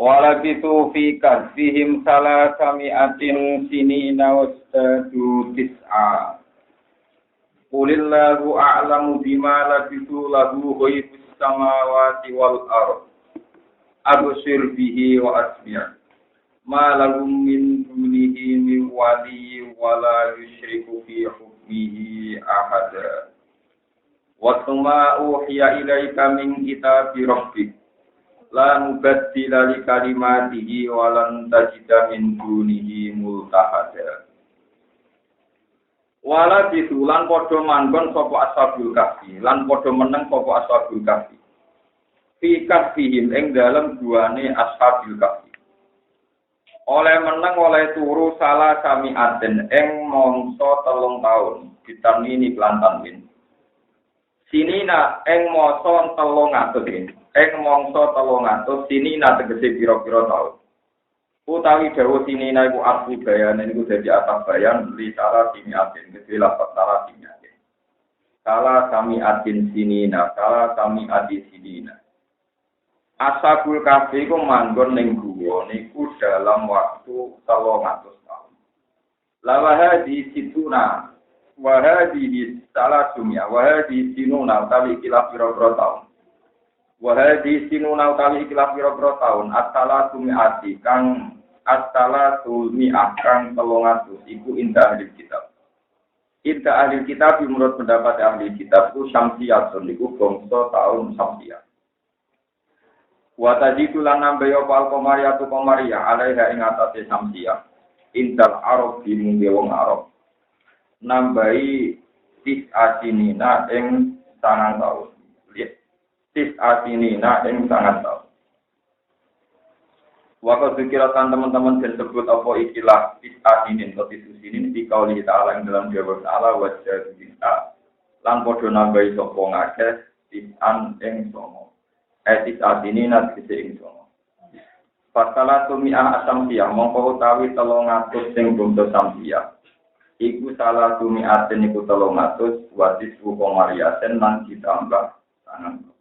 Walabitu fi kahfihim salasami'atin sinina wasdadu tis'a. Qulillahu a'lamu bima labitu lahu ghaibus samawati wal ardh. Abshir bihi wa asmi'. Ma lahum min dunihi min waliyyin wa la yusyriku fi hukmihi ahada. Wa thumma uhiya ilaika min kitabi rabbik. La mubaddila li kalimatihi wa lan tajida min dunihi multahada. Wala bisulan padha manggon sapa ashabul kahfi, lan padha meneng sapa ashabul kahfi. Fi kahfihim ing dalem duane ashabul kahfi. Oleh meneng oleh turu salah sami aden ing mangsa 3 taun, ditamini kelantan win. Sinina ing mangsa 300 win. Ing mangsa 300 sinina tegese pira-pira taun. Utawi dawuh sinina iku arti bayane niku dadi atap bayan li salah simi atin gede lapat salah simi atin. Salah sami atin sinina, salah sami adi sinina. Ashabul kahfi iku manggon ning guwa niku dalam waktu 300 tahun. Lawaha di situna wa hadhihi salah sumya wa hadhihi sinuna utawi ikilah pira-pira taun. Wahadi sinuna utawi ikhlas pira-pira taun asala sumiati kang asala sumiah kang 300 iku indah ahli kitab. Indah ahli kitab menurut pendapat ahli kitab itu syamsiyatun iku bangsa taun syamsiyah. Wa tajidu lan nambe ya fal qamariyatu qamariyah alaiha ing atase syamsiyah. Indah arab di mung wong arab. Nambahi tisatinina ing 9 taun. Tisatinina ing sangat tahu. Waktu dikirakan teman-teman dan sebut apa ikilah tisatinin atau tisusinin di kauli ta'ala yang dalam jawab ta'ala wajah kita lan podo nambahi sopo ngakeh tisan ing somo. Tisatinina tegese ing somo. Fasalah tumi'ah asamsiyah mongko utawi 300 sing bangsa samsiyah. Iku salah tumi'atin iku 300 wadis komariasen lan ditambah tangan.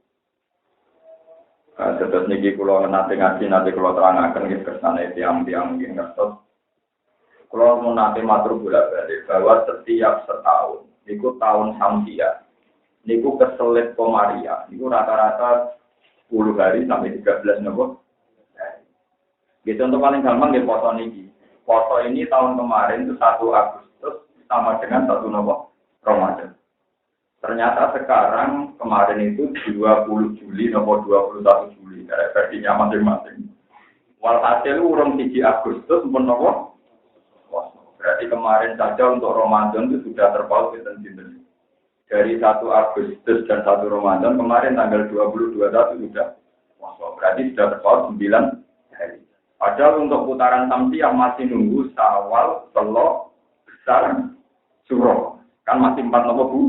Terus niki kula nate ngaji nate kula terangaken nggih kersane tiang-tiang nggih ngertos. Kula mun nate matur bolak-balik bahwa setiap setahun niku tahun Samsia. Niku keselit Komaria. Niku rata-rata 10 hari sampai 13 nopo. Gitu untuk paling gampang nggih foto niki. Foto ini tahun kemarin itu 1 Agustus sama dengan 1 nopo Ramadan. Ternyata sekarang kemarin itu 20 Juli nomor 21 Juli versinya masing-masing. Walhasil urung 1 Agustus menapa? Berarti kemarin saja untuk Ramadan itu sudah terpaut sinten-sinten. Dari 1 Agustus dan 1 Ramadan kemarin tanggal 20-21 sudah berarti sudah terpaut 9 hari. Padahal untuk putaran Samsiah masih nunggu Syawal, Selo, Besar, Suro. Kan masih 4 nopo Bu?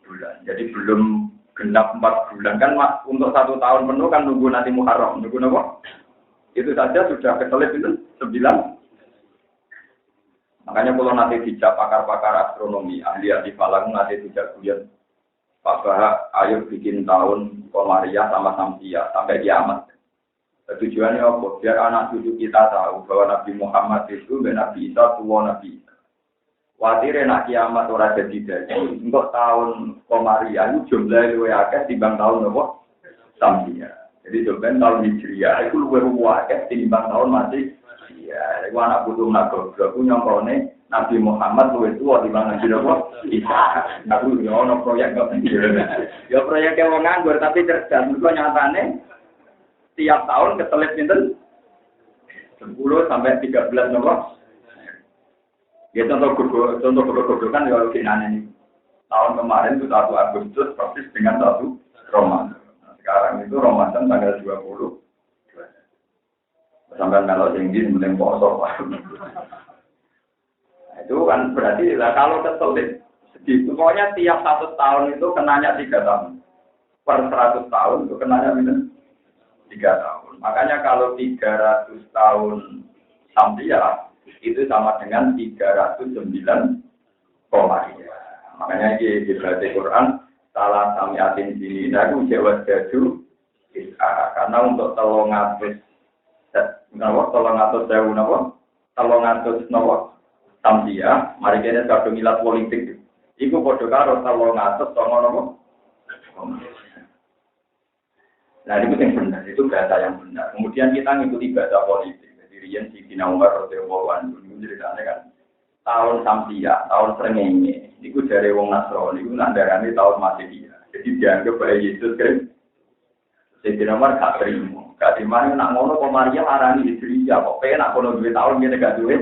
Bulan. Jadi belum genap 4 bulan kan untuk 1 tahun penuh kan nunggu nanti Muharram, nunggu apa? Itu saja sudah keselip itu 9. Makanya kalau nanti dijak pakar-pakar astronomi, ahli falak nanti dijak kuliah Pak Bahak, ayo bikin tahun Komariah sama Samsiah sampai kiamat. Tujuannya apa? Biar anak cucu kita tahu bahwa Nabi Muhammad itu dan Nabi Isa tua Nabi Isa. Watire nak kiamat ora jadi. Untuk tahun Komariah itu jumlahnya luwih akeh timbang tahun apa? Samsiah. Jadi jumlah tahun Hijriah itu luwih akeh timbang tahun masih. Iya, iku anak putu nak goblok ku nyongkone Nabi Muhammad luwih tuwa timbang Nabi apa? Isa. Aku yo ono proyek kok. Yo proyek wong nganggur tapi cerdas. Mergo nyatane tiap tahun keselip pinten? 10 sampai 13 nomor. Ya contoh kan ya ini tahun kemarin itu 1 Agustus persis dengan 1 Ramadan. Nah, sekarang itu Ramadan tanggal 20. Sampai kalau tinggi mending poso. Nah, itu kan berarti lah kalau keselip segitu pokoknya tiap 1 tahun itu kenanya 3 tahun. Per 100 tahun itu kenanya 3 tahun. Makanya kalau 300 tahun Samsiah itu sama dengan 309 Komariah. Makanya di berarti Quran salah samiatin sini. Nah, itu jawab jadu karena untuk 300 Napa 300.000 napa? 300 napa? Samsia, mari kene kadung ilat politik. Iku padha karo 300 napa? Nah, itu yang benar, itu bahasa yang benar. Kemudian kita ngikuti bahasa politik. Jadi Rian Sidina Umar radhiyallahu anhu ceritanya kan tahun Samsia, tahun Srengenge. Itu dari wong Nasrani, itu nandarane tahun Masehi. Jadi dianggap bahwa Yesus kan Sidina Umar gak terima. Gak terima nak ngono kok Maria arani Hijriah kok penak kono 2 tahun ngene gak duwe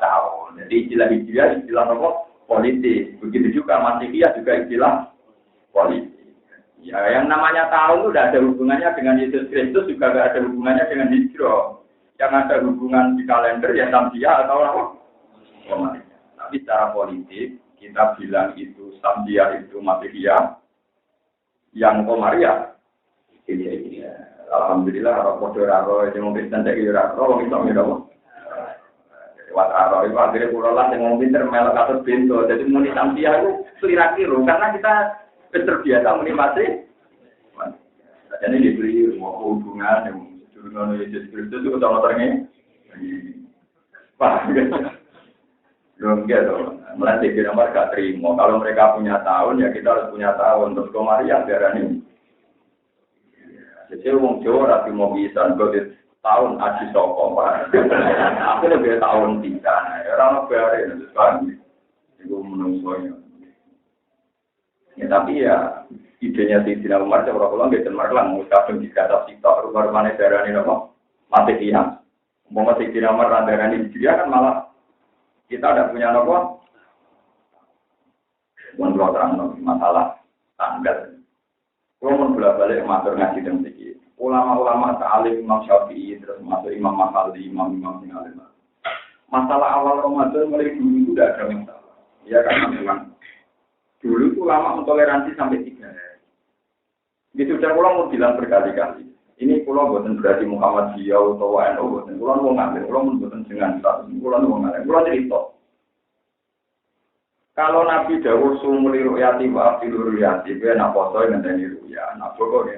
tahun. Jadi istilah Hijriah istilah apa? Politik. Begitu juga Masehi juga istilah politik. Ya, yang namanya tahun itu tidak ada hubungannya dengan Yesus Kristus, juga tidak ada hubungannya dengan hijrah. Yang ada hubungan di kalender ya Samsia atau apa? Komariah. Tapi secara politik kita bilang itu Samsia itu Masihiyah, yang Komariah. Iya. Alhamdulillah orang podo raro yang mungkin tidak kira raro kita mirip. Lewat raro itu akhirnya pulau yang mungkin termelak atau pintu. Jadi muni Samsia itu selirakiru karena kita terbiasa menikmati. Jadi dibeli hubungan yang hubungan Yesus Kristus itu sama terengnya. Wah, belum gitu. Melatih kita mereka terima. Kalau mereka punya tahun ya kita harus punya tahun. Terus Komariah biar ini. Jadi orang Jawa rapi mau bisa godit tahun aji sokong. Aku lebih tahun 3. Orang biarin itu kan. Itu menungsonya. Ya tapi ya idenya Sidina Umar cara kula nggih ten marlang kadung dikata sitok rumah-rumahane darane napa mati tiyang. Umpama Sidina Umar darane dia kan malah kita ada punya napa mun terang masalah tanggal. Kulo mun bolak-balik matur ngaji teng mriki. Ulama-ulama ta'alim Imam Syafi'i terus masuk Imam Mahali, imam-imam sing alim. Masalah awal Ramadan mulai dulu itu tidak ada masalah. Ya kan memang dulu itu lama mentoleransi sampai 3 hari. Itu sudah pulang mau bilang berkali-kali. Ini pulau buatan berarti Muhammadiyah atau WNO buatan. Pulau mau ngambil, pulau buatan dengan status. Pulau mau ngambil, pulau cerita. Kalau Nabi Dawud sumuli ru'yati wa afilu ru'yati, dia nak foto dengan tani ru'ya, nak foto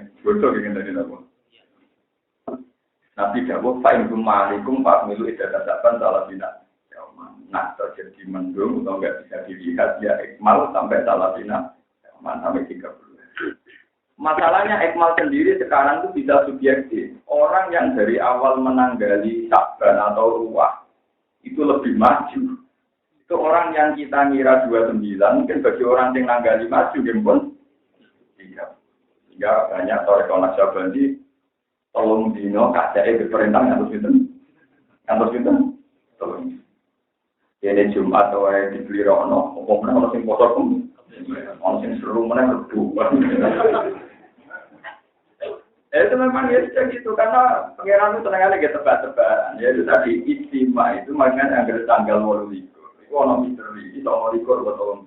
dengan tani apa? Nabi Dawud fa'in kumalikum fa'milu idadasaban salah bina. Nah, terjadi mendung atau enggak bisa dilihat ya ikmal sampai salah bina. Sampai 30. Masalahnya ikmal sendiri sekarang itu bisa subjektif. Orang yang dari awal menanggali Sya'ban atau ruwah itu lebih maju. Itu orang yang kita ngira 29, mungkin bagi orang yang nanggali maju pun 3. Sehingga banyak Thariqah Naqsyabandi tolong dino kacake diperintah ngantos pinten. Tolong. Ini Jumat atau di Blirono, ngomongnya orang yang kotor pun, orang yang seru mana berdua. Itu memang ya gitu karena pengiran itu tenang aja tebak-tebakan. Ya itu tadi istimewa itu makanya yang tanggal 8. Itu orang misteri, itu orang likur atau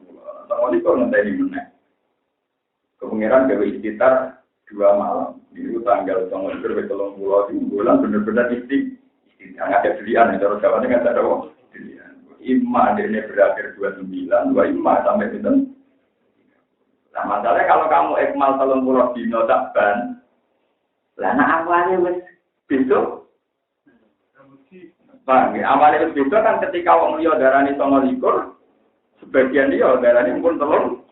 orang likur nanti mana. Kepengiran gawe sekitar 2 malam. Itu tanggal 9 ke 30 di bulan benar-benar istimewa ada pilihan itu harus jawabnya nggak ada wong. Imma ini berakhir 29, 25 sampai itu. Nah masalahnya kalau kamu ikmal 30 dino Sya'ban, lah nak awalnya wis besok. Bang, awalnya wis besok kan ketika wong liya darani 29, sebagian dia darani pun telung.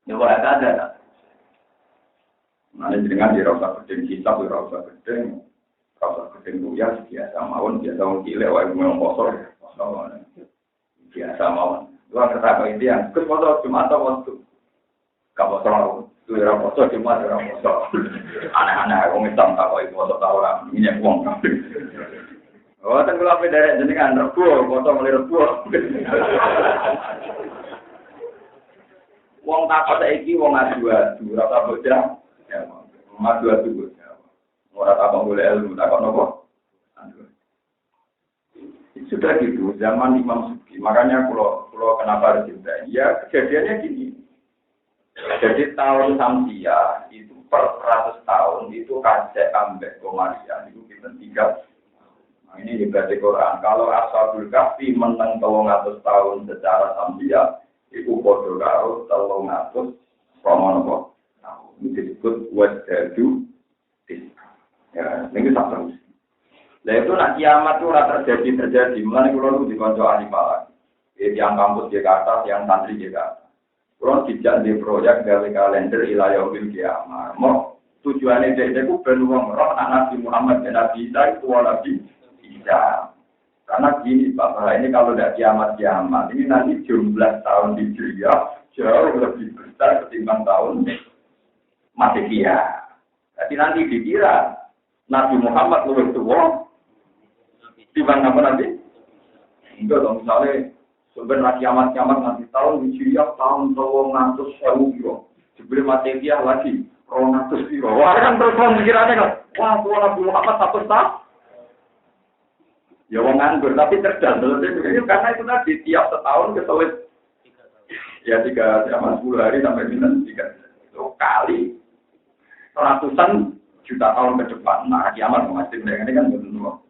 Ya ora ada. Nah, dengan dirasa gedeng kitab, dirasa gedeng. Kalau gedeng ya biasa mawon, biasa wong cilik wae ngomong kosor. Biasa mawon. Luar kata itu yang kes foto Jumat atau waktu. Kalau soal itu ora foto Jumat ora foto. Aneh-aneh wong Islam tak kok foto ta ora minyak wong. Oh, ten kula pe derek jenengan Rebo, foto mulai Rebo. Wong takut saiki wong adu-adu, ora bocah. Ya, adu-adu. Orang tak boleh ilmu, tak nopo. Sudah gitu, zaman Imam Subki. Makanya kalau kenapa dicintai? Ya kejadiannya gini. Jadi tahun Samsia itu per 100 tahun itu kacek ambek Komariah itu kita 3. Nah, ini juga di Quran. Kalau Ashabul Kahfi menang 300 tahun secara Samsia itu podo karo 300 Romanov. Nah, ini disebut wajadu. Ya, Ini tak terus. Nah itu nak kiamat itu rata terjadi. Mulai kalau di konco ahli palak, yang kampus Jakarta, yang santri Jakarta. Kalau tidak di proyek dari kalender ilayah bil kiamat, mau tujuannya dia itu beruang roh Nabi Muhammad dan Nabi Isa itu Nabi Isa. Karena gini Bapak, ini kalau tidak kiamat, ini nanti jumlah tahun Hijriah jauh lebih besar ketimbang tahun Masehiah. Jadi nanti dikira Nabi Muhammad lebih tua dibanding apa nanti? Enggak dong, misalnya sebenarnya kiamat nanti tahun Hijriah tahun 200.000 sebelum Masehiah lagi 200.000. Wah kan terus pikirannya kan, wah tua Nabi Muhammad 100 tahun. Ya wong nganggur tapi cerdas karena itu tadi tiap setahun keselit ya 10 hari sampai 3 itu kali ratusan juta tahun ke depan. Nah kiamat masih ini kan betul.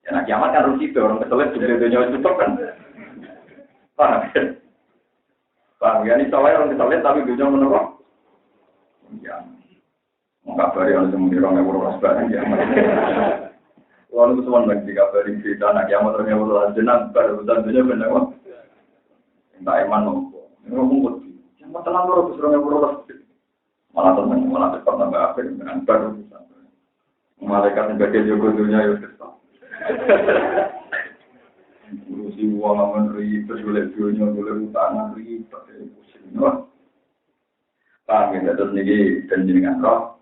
Ya nah kiamat kan harus itu orang keselit dunia cukup kan. Paham ya ini soalnya orang keselit tapi dunia menurut. Ya mau kabari orang semua orang yang berurus barang ya. Kalau itu semua lagi dikabari cerita anak kiamat ternyata jenang baru tentunya benar kok. Entah iman nopo. Ini ngomong yang masalah loro terus orang berurus. Malah teman malah cepat tambah akhir dengan baru sampai. Malaikat sebagai jogo dunia ya tetap. Urusi uang menteri berjualan dunia boleh utang ribet pusing. Paham ya terus nih dan jenengan roh.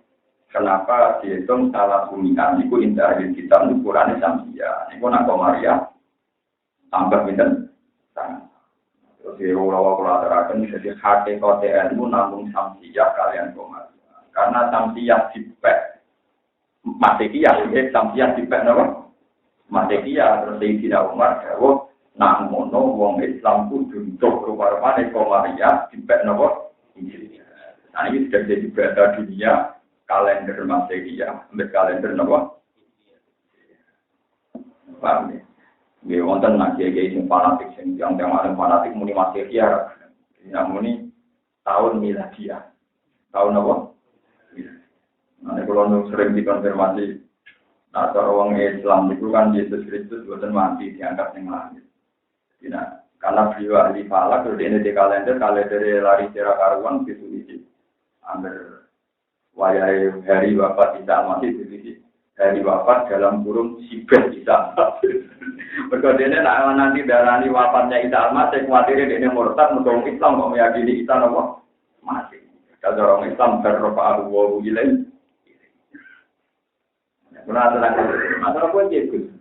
Kenapa dihitung salah sumikan itu indah di kita ukurannya samsia. Ini nak Maria tambah pinten. Terus di ulama terakhir jadi hati kote ilmu namun samsia kalian Maria. Karena samsia dipek Masehiah, samsia dipek napa? Masehiah terus tidak Umar jawab nak mono wong Islam kudu untuk rupa-rupane Maria dipek napa? Nah ini sudah jadi berita dunia. Kalender Masehiah, ambil kalender apa? Paham ya? Dia wonten nanti yang fanatik, yang ada fanatik muni Masehiah, yang muni tahun miladiah, tahun apa? Nah, kalau sering dikonfirmasi, nah orang Islam itu kan Yesus Kristus bukan mati diangkat yang langit. Nah, karena beliau ahli falak, kalau di kalender lari secara karuan gitu ambil wayai hari wafat Isa Al-Masih itu hari wafat dalam kurung sibet Isa Al-Masih. Berikutnya nanti darani wafatnya Isa Al-Masih khawatirnya dia murtad untuk Islam kok meyakini Isa apa masih. Kalau orang Islam berrofa waru ilaih. Benar masalah pun Yesus.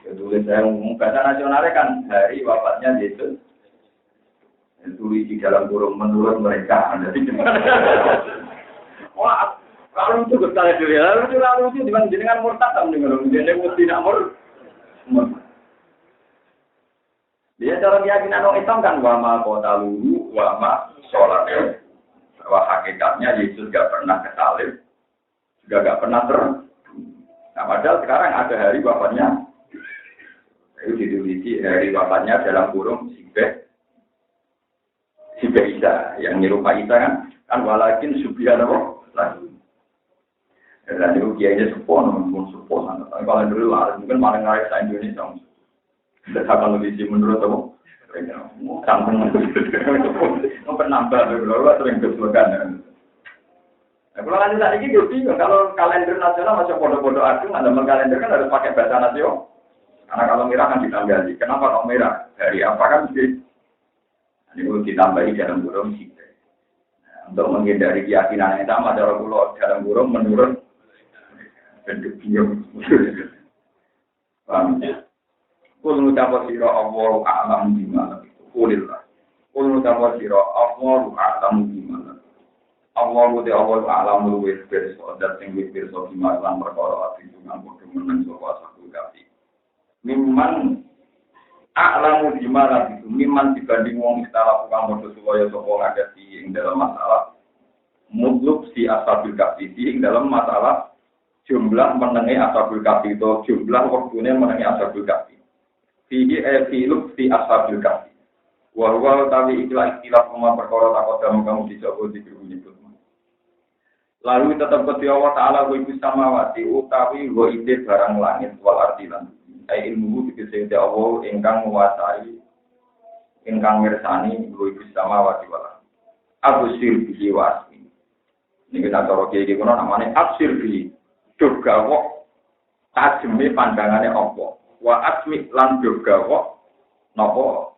Tulis saya umum bahasa nasionalnya kan hari wafatnya Yesus. Tulis di dalam kurung menurut mereka. Wah. Kalau itu berkali dulu ya, lalu itu dengan murtad tak mendengar, dia mesti nak murtad. Dia cara keyakinan orang Islam kan wama kota lulu, wama sholat. Bahwa hakikatnya Yesus gak pernah kesalib, juga gak pernah Nah padahal sekarang ada hari wafatnya, itu ditulisi hari wafatnya dalam kurung Sibeh Isa, yang nyerupai Isa kan walakin subhan apa lagi. Dan itu kiainya sepon, pun sepon. Kalau dulu lah, mungkin paling laris di Indonesia. Tidak akan lebih menurut aku. Kampung penambah, lalu sering kesulitan. Kalau nanti saat ini gue bingung, kalau kalender nasional masih bodoh-bodoh agung, ada kalender kan harus pakai bahasa nasional. Karena kalau merah kan ditambah. Kenapa kalau merah? Dari apa kan sih? Ini gue ditambahi dalam burung sih. Untuk menghindari keyakinan yang sama, dalam burung menurut bentuk bingung. Paham ya? Kul ngucap sira Allahu a'lam bima kulillah. Kul ngucap sira Allahu a'lam bima. Allahu a'lam luwes pirsa dat sing wis pirsa bima lan perkara ati dengan padha meneng sapa satu kafi. Mimman a'lamu bima itu mimman dibanding wong istilah kang padha supaya sapa ngagati ing dalam masalah mutluk si asabil kafi ing dalam masalah jumlah menengi ashabul kahfi itu jumlah waktunya menengi ashabul kahfi. Fihi filuk fi ashabul kahfi. Wa tawi ikhlas perkara takut kamu dicoba dibunyi. Lalu tetap keti Allah Ta'ala wa ibu samawati utawi wa ide barang langit wal ardilan. Ilmu dikisih Allah ingkang menguasai, ingkang mirsani wa ibu samawati wal ardilan. Abusir bihi wasmi. Ini kita cara kiai kuno namanya absir bihi. Dogawok tajeme pandangane Allah. Wa asmi lan dogawok napa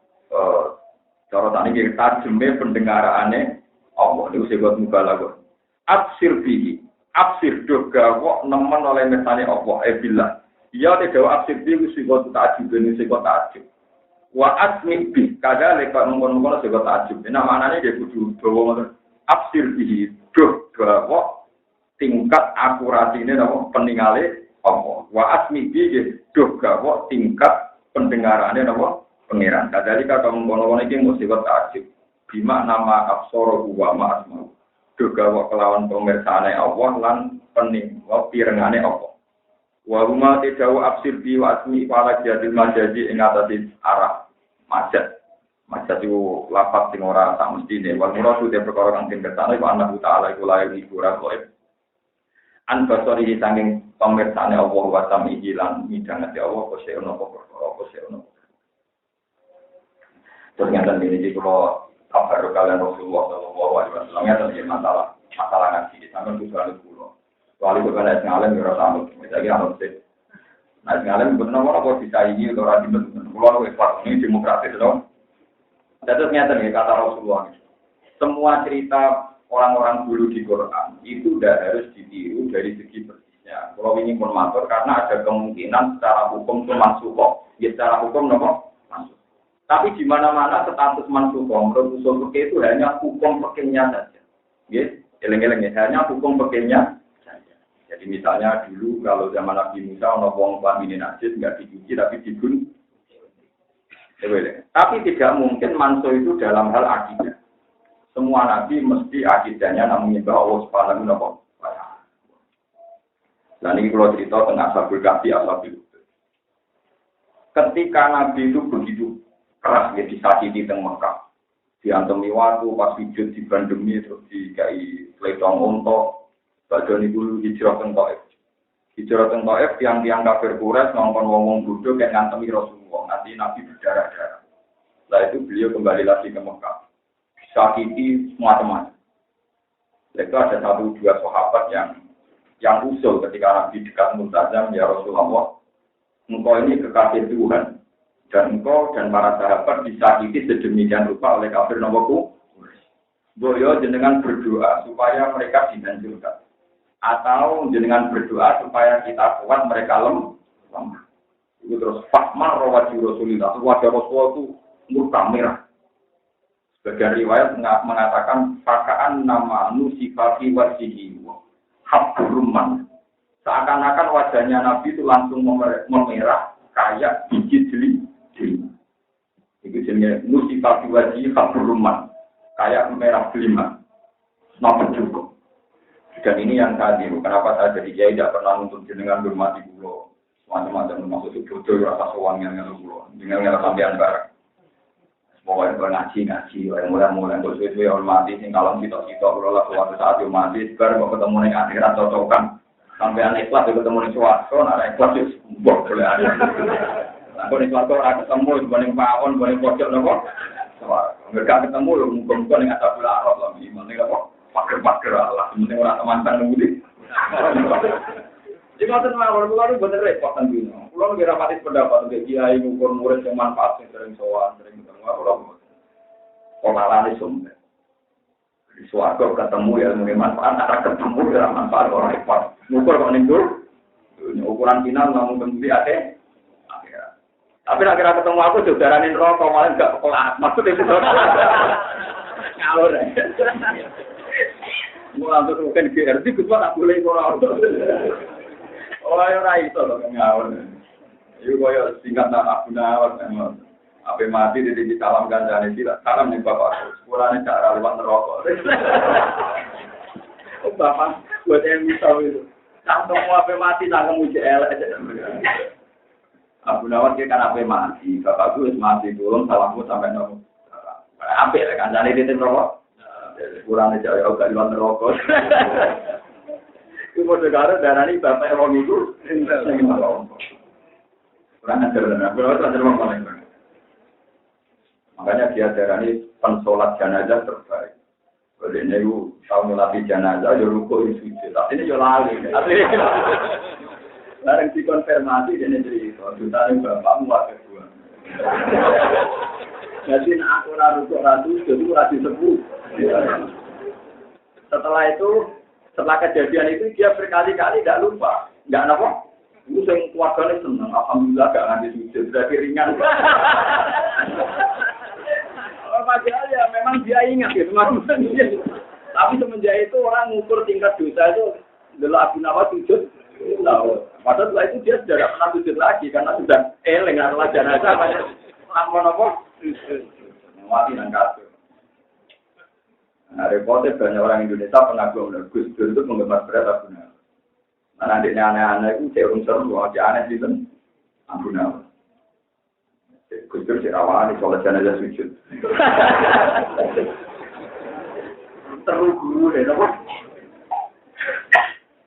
cara tadi tajeme pendengarane Allah. Niku sebut mubalaghah. Absir bihi, absir doga nemen oleh mesane Allah billah. Ya te dawa absir bihi sing takjub ben sing takjub. Wa asmi bi kada lek mengkon-mengkon sing takjub. Nah maknane dia kudu dawa ngoten. Absir bihi doga tingkat akurasine napa peningale Allah. Wa asmi bihi doga tingkat pendengarane napa pengiran. Kadalika mengkon-mengkon iki mesti takjub. Bima nama absara wa ma'asma. Juga kelawan pemirsane Allah lan pening pirengane Allah. Wa huma tadawu absir bi wa asmi wala jadil majaji ing atase arah majad. Majad iku lapat sing ora sak mestine. Wal muradu te perkara kang kersane wa annahu ta'ala iku lae ibura qaib. An basari sanging pemirsane Allah wa samihi lan midhangate Allah kose ono perkara kose ono. Ternyata ini kalau kabar kalian Rasulullah Shallallahu Alaihi Wasallam yang terjadi masalah ngaji di sana itu selalu pulau. Soalnya bukan ada ngalim ya sama, misalnya harus sih. Nah ngalim benar benar kok bisa ini atau rajin betul. Pulau itu ini demokratis dong. Jadi ternyata nih kata Rasulullah, semua cerita orang-orang dulu di Quran itu udah harus ditiru dari segi persisnya. Kalau ini konmator karena ada kemungkinan secara hukum itu masuk kok, ya secara hukum nopo masuk. Tapi di mana-mana status mansukhah menurut usul fikih itu hanya hukum fikihnya saja. Nggih, eleng-eleng hanya hukum fikihnya saja. Jadi misalnya dulu kalau zaman Nabi Musa ana wong klamine najis enggak dicuci tapi dibunuh. Tapi tidak mungkin mansuh itu dalam hal akidah. Semua nabi mesti akidahnya namun menyembah Allah Subhanahu wa taala. Dan ini kalau cerita tentang Ashabul Kahfi, Ashabul Kahfi. Ketika nabi itu begitu keras ya disakiti di Mekah, diantemi waktu pas sujud di bandemi terus dikai pletong onto, bagian itu hijrah teng Taif. Hijrah teng Taif tiang-tiang kafir Quraisy ngongkon wong bodho kayak ngantemi Rasulullah, nanti Nabi berdarah-darah. Setelah itu beliau kembali lagi ke Mekah, disakiti semua-teman. Itu ada satu dua sahabat yang usul ketika Nabi dekat Multazam, ya Rasulullah, engkau ini kekasih Tuhan. Dan engkau dan para sahabat disakiti sedemikian rupa oleh kafir nomorku. Boyo jenengan berdoa supaya mereka dihancurkan. Atau jenengan berdoa supaya kita kuat mereka lemah. Itu terus fakmar rawati Rasulullah. Wajah Rasulullah itu murka merah. Sebagian riwayat mengatakan fakaan nama nusifati wasihi habburumman. Seakan-akan wajahnya Nabi itu langsung memerah kayak biji jeli. Itu jenisnya musibah wajib habruman kayak merah delima, nampak cukup. Dan ini yang tadi, kenapa saya jadi kiai tidak pernah untuk jenengan bermati pulau, macam-macam termasuk bodoh rasa sowannya dengan pulau, dengan sampean bareng. Semoga ngaji, mulai terus itu hormati, sing kalau kita kalau suatu saat yang mati, sekarang mau ketemu dengan akhirat cocokan, sampean ikhlas ketemu dengan suatu, ada ikhlas itu boleh ada. Aku nih suatu orang ketemu, banding pawon, banding pojok nopo. Mereka ketemu, mumpung-mumpung dengan asal pulau Allah. Gimana nopo? Pager-pager Allah. Sementing orang teman-teman nunggu. Jadi maksud saya, kalau itu bener repot nanti. Kalau lebih rapatis pendapat, untuk kiai ngukur murid yang manfaat, sering sowan, sering ketemu. Kalau lari sumber. Di suatu ketemu ya mungkin manfaat, ada ketemu ya manfaat orang repot. Ngukur kok ninggur. Ukuran final namun kembali ada. Tapi akhirnya ketemu aku jodaranin rokok malah enggak kelas. Maksudnya itu ngalur ya. Mau langsung mungkin GRT gue tak boleh ngurau. Oh ya rai itu loh ngawur. Iku koyo singkat nak Abu Nawar memang. Ape mati di salam kancane tidak. Salam ning bapak. Sepurane cara lewat rokok. Oh bapak buat yang misal itu. Sampai mau ape mati tak kemuji elek aja. Abu Nawar kan apa mati, bapakku wis mati belum salamku sampai nopo. Apik kan jane titik rokok. Kurang aja ya gak liwat rokok. Iku negara darani bapak wong iku sing malah. Kurang ajar benar. Berarti ajar wong paling. Makanya dia darani pensolat jenazah terbaik. Kalau ini itu tahun melatih jenazah, ya rukuk itu sujud. Tapi ini ya lali. Barang dikonfirmasi, dia cerita. Jutanya bapakmu wakil gua. Jadi aku rukuk ratu, jadi aku ratu sepuh. Setelah kejadian itu, dia berkali-kali tidak lupa. Enggak apa. Itu yang keluarganya senang. Alhamdulillah gak nganti sujud. Berarti ringan. Padahal ya memang dia ingat gitu. Tapi semenjak itu orang mengukur tingkat dosa itu adalah Abu Nawas sujud. Padahal setelah itu dia sudah tidak pernah sujud lagi. Karena sudah eling adalah jenazah. Lampon apa? Mati dan kasut. Nah, repotnya banyak orang Indonesia pengagum Gus Dur itu penggemar berat Abu Nawas. Nah, adiknya aneh-aneh itu saya unsur, dia aneh gitu. Abu Nawas. Gus Dur si rawani, sholat jenazah sujud. Terus guru deh, apa?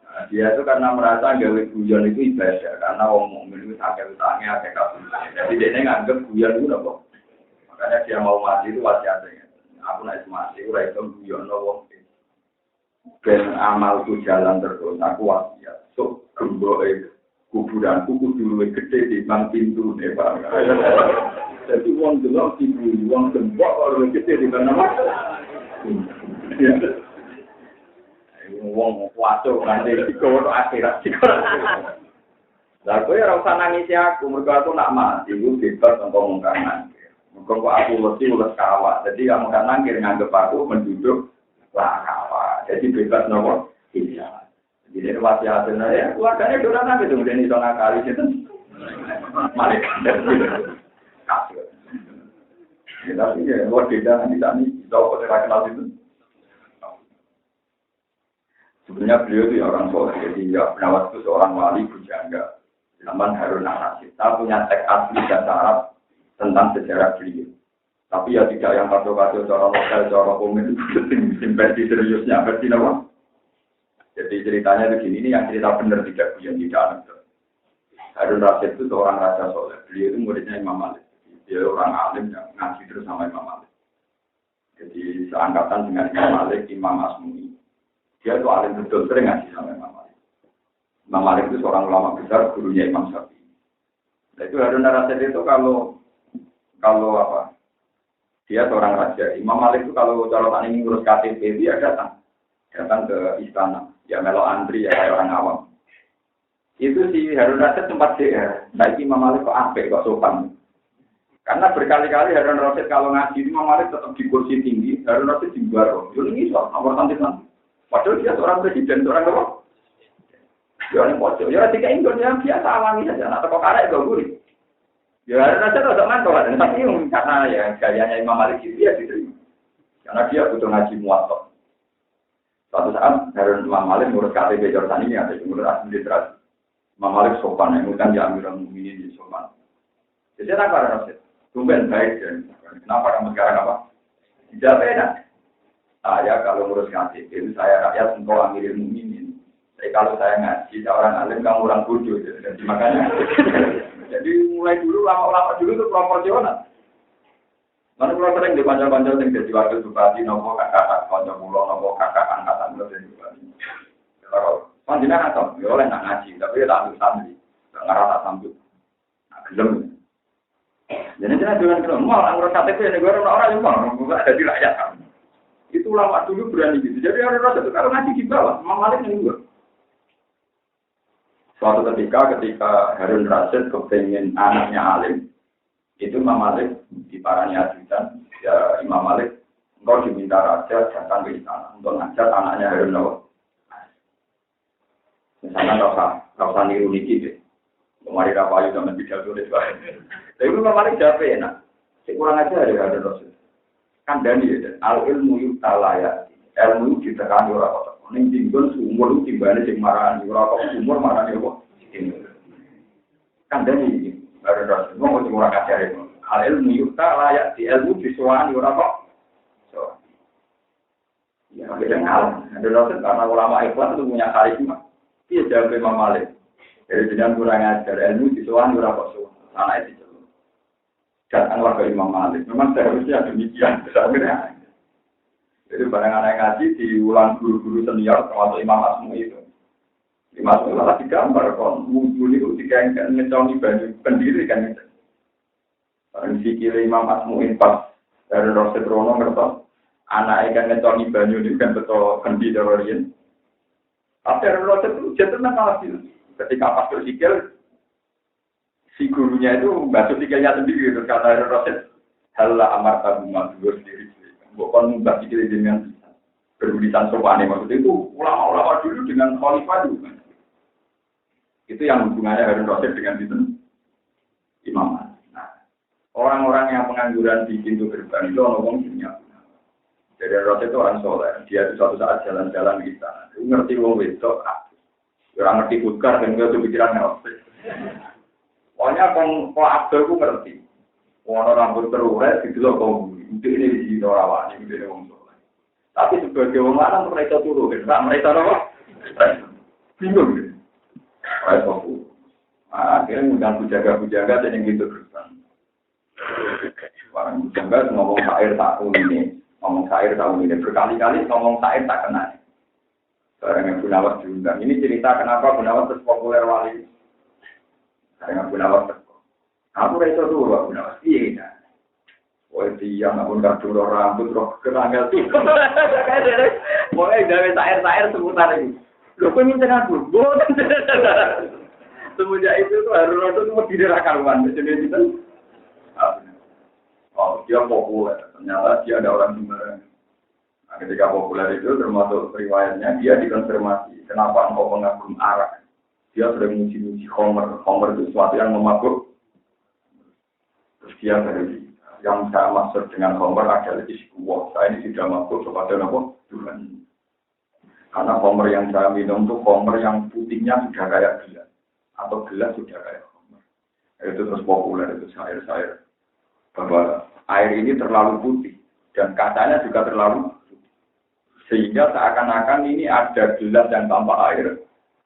Nah, dia itu karena merasa gawe guyon itu ibadah, karena orang mukmin itu akeh utangnya, akeh kabur. Jadi dia nganggep guyon itu apa? Makanya dia mau mati itu wasiatnya. Aku naik mati, ora iso guyon wong. Ben amalku jalan terus, aku wasiat. So, gemboke kuburanku kudu luwih gedhe timbang pintune, Pak. Jadi wong delok ibu, wong gembok kok luwih gedhe timbang apa? Wong kuwaco nganti dikono akhirat. Lah kowe ora usah nangisi aku, mergo aku nak mati iku bebas ngomong kanan. Mergo aku mesti ules kawak. Jadi kamu kan nangkir nganggep aku menduduk lah kawak. Jadi bebas nopo? Iya. Jadi ini wasiatnya ya, keluarganya dolan nabi itu, kemudian itu ngakali itu, malaikat kasih. Tapi ya, luar beda nanti tadi, tahu kok saya kenal itu. Sebenarnya beliau itu orang soleh, jadi ya Nawas itu seorang wali bujangga, zaman Harun al-Rashid. Kita punya teks asli bahasa Arab tentang sejarah beliau. Tapi ya tidak yang kacau-kacau, cara lokal, cara komen itu versi seriusnya, versi apa? Jadi ceritanya begini, ini yang cerita benar tidak guyon tidak aneh. Harun Rashid itu seorang raja soleh. Beliau itu muridnya Imam Malik. Dia orang alim yang ngaji terus sama Imam Malik. Jadi seangkatan dengan Imam Malik, Imam Asmuni. Dia itu alim betul, sering ngaji sama Imam Malik. Imam Malik itu seorang ulama besar, gurunya Imam Syafi'i. Nah, itu Harun Rashid itu kalau apa? Dia seorang raja. Imam Malik itu kalau calotan ini ngurus KTP dia datang ke istana. Ya melo antri ya kayak orang awam. Itu si Harun Rashid sempat CR. Nah Imam Malik kok apik kok sopan. Karena berkali-kali Harun Rashid kalau ngaji Imam Malik tetap di kursi tinggi, Harun Rashid di bawah. Yo ini soal nomor santisan. Padahal dia seorang presiden, seorang apa? Ya ini pojok. Ya tiga Indonesia biasa alami saja. Nah toko karek gak gurih. Ya Harun Rashid tidak ngantor. Tapi karena ya gayanya Imam Malik itu ya diterima. Karena dia butuh ngaji muatok. Suatu saat Harun Imam Malik ngurus KTP Jordan ini ada ngurus administrasi. Imam Malik sopan, yang kan ya Amirul Mukminin di sopan. Jadi apa Harun Rashid? Tumben baik dan kenapa kamu sekarang apa? Tidak beda. Saya kalau ngurus KTP itu saya rakyat engkau Amirul Mukminin. Jadi kalau saya ngaji seorang alim kamu orang bodoh. Jadi makanya. Jadi mulai dulu lama-lama dulu itu proporsional. Mana kalau sering di panjang-panjang yang jadi wakil bupati, nopo kakak, panjang pulau, nopo kakak, angkatan lo jadi bupati. Kalau panjangnya nggak ya oleh nak ngaji, tapi ya tak ambil santri, nggak rata sambut, nah gelem. Jadi jangan gelem, mau anggur KTP negara orang yang mau, nggak ada di rakyat kan. Itu lama dulu berani gitu. Jadi orang rasa itu kalau ngaji di bawah, Malik yang juga. Suatu ketika Harun Rashid kepengen anaknya alim. Itu Imam Malik di parani ajudan, ya Imam Malik engkau diminta raja datang ke istana untuk ngajar anaknya Harun Rashid. Misalnya kau usah niru niki deh, kemarin rapayu sama pidato deh sebagainya. Tapi Imam Malik jawab enak, kurang aja ada Harun Rashid. Kan Dani ya, al ilmu yutalaya, ilmu ditekani orang kota. Neng tinggal sumur timbane sing marani ora kok sumur marani kok. Kan Dani Harun Rashid mau ngomong ajar itu. Al ilmu yuta layak di ilmu disuani ora kok. So. Ya beda hal. Harun Rashid karena ulama ikhlas itu punya karisma. Iya jawab Imam Malik. Jadi jangan kurang ajar ilmu di soal ora kok soal. Anak itu. Datanglah ke Imam Malik. Memang seharusnya demikian. Sebenarnya. Jadi barang anak ngaji diulang guru-guru senior termasuk Imam Asmu itu. Imam Asmu malah digambar kon wudhu itu dikengken ngeconi banyu pendiri kan itu. Barang sikil Imam Asmu pas dari Roset Rono ngertos anak kan ngeconi banyu itu kan betul kendi terorian. Tapi dari Roset itu jatuhnya malah ketika pas bersikil si gurunya itu basuh sikilnya sendiri terus kata dari Roset halla amar tabu madur sendiri. Bukan membagi diri dengan berurusan sopan maksudnya itu ulama-ulama dulu dengan khalifah itu kan. Itu yang hubungannya Harun Rasyid dengan itu imam. Nah, orang-orang yang pengangguran di pintu gerbang itu ngomong punya. Jadi Rasyid itu orang soleh. Dia itu suatu saat jalan-jalan di sana. Dia ngerti wong wedok, orang ngerti butkar dan dia tuh pikiran ngerti. Pokoknya kalau Abdul itu ngerti. Orang rambut terurai itu loh kau. Untuk ini di Dorawan, ini di Wong Soleh. Tapi sebagai orang lanang mereka turun, mereka apa? Bingung. Mereka turun. Akhirnya ngundang bujaga-bujaga dan yang gitu terusan. Orang bujaga ngomong syair tahun ini, berkali-kali ngomong syair tak kena. Seorang yang Gunawan diundang. Ini cerita kenapa Gunawan terus populer wali. Seorang Gunawan terus. Aku rasa turun, Gunawan. Iya. Wah dia ngapun kartu rambut roh keranggal tuh. Mulai dari air seputar ini. Loh kok minta aku? Boten. Semenjak itu tuh Harun itu mau tidak karuan. Jadi itu. Oh dia populer. Ternyata dia ada orang sembarangan. Nah, ketika populer itu termasuk riwayatnya dia dikonfirmasi. Kenapa engkau mengagum arak? Dia sudah muji-muji Homer. Homer itu sesuatu yang memabuk. Terus dia dari yang saya maksud dengan Homer adalah iskuwah. Saya ini sudah mabuk kepada nama Tuhan. Karena Homer yang saya minum itu Homer yang putihnya sudah kayak gelas. Atau gelas sudah kayak Homer. Itu terus populer, itu syair-syair. Bahwa air ini terlalu putih. Dan kacanya juga terlalu putih. Sehingga seakan-akan ini ada gelas yang tanpa air.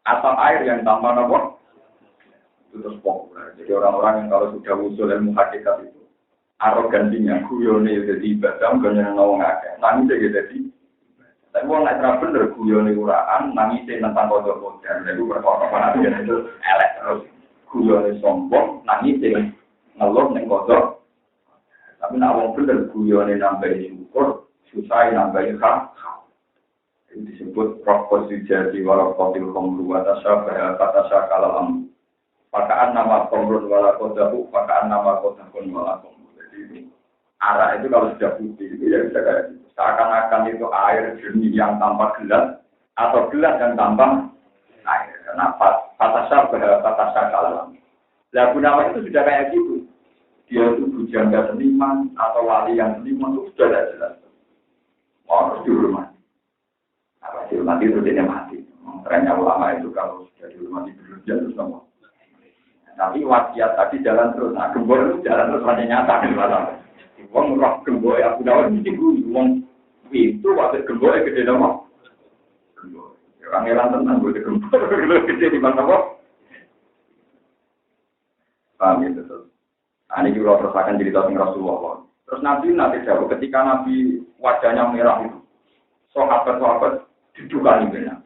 Atau air yang tanpa apa? Itu terus populer. Jadi orang-orang yang kalau sudah usul ilmu hakikat itu arogansinya, guyone jadi ibadah, guyone nawang akeh, nangis jadi. Tapi orang lain bener guyone uraan, nangis tentang kodok-kodok, itu berkata-kata itu elek terus. Guyone sombong, nangis ngeluh neng kodok. Tapi nawang bener guyone nambahin syukur, susah nambahin hak. Itu disebut proposisi jadi walau kotil komru atasya bahasa kalam. Pakaan nama komrun wala kodahu, pakaan nama kodakun wala komru. Arak itu kalau sudah putih itu ya bisa kayak gitu. Seakan-akan itu air jernih yang tanpa gelas atau gelas yang tanpa air. Karena patasya kalam. Lah Gunawan itu sudah kayak gitu. Dia itu bujangga seniman atau wali yang seniman itu sudah tidak jelas. Harus dihormati. Apa dihormati itu dia mati. Trennya ulama itu kalau sudah dihormati berlebihan terus sama. Tapi wasiat tadi jalan terus. Nah, gembor itu jalan terus hanya nyata di mana. Wong roh gembor ya Gunawan mesti wong itu waktu gembor gede nama. Gembor. Orang elang tenang boleh gembor gede di mana kok? Paham itu tuh. Nah, ini juga terusakan cerita tentang Rasulullah. Terus Nabi jauh ketika Nabi wajahnya merah itu, sahabat didukani benar.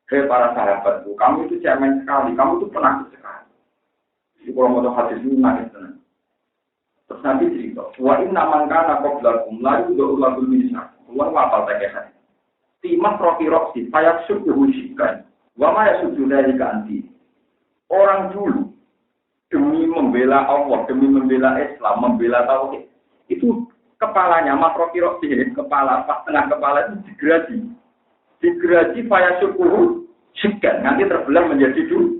Hei para sahabatku, kamu itu cemen sekali, kamu itu penakut sekali. Jadi kalau mau hadis ini nangis tenang. Terus Nabi cerita, wa inna man kana qablakum la yu'latul minsa. Keluar wafal tekesan. Timah roki payak subuh sikan. Wa ma yasudu dari kanti. Orang dulu demi membela Allah, demi membela Islam, membela tauhid. Itu kepalanya makroki kepala pas tengah kepala itu digerasi payak subuh sikan. Nanti terbelah menjadi dua.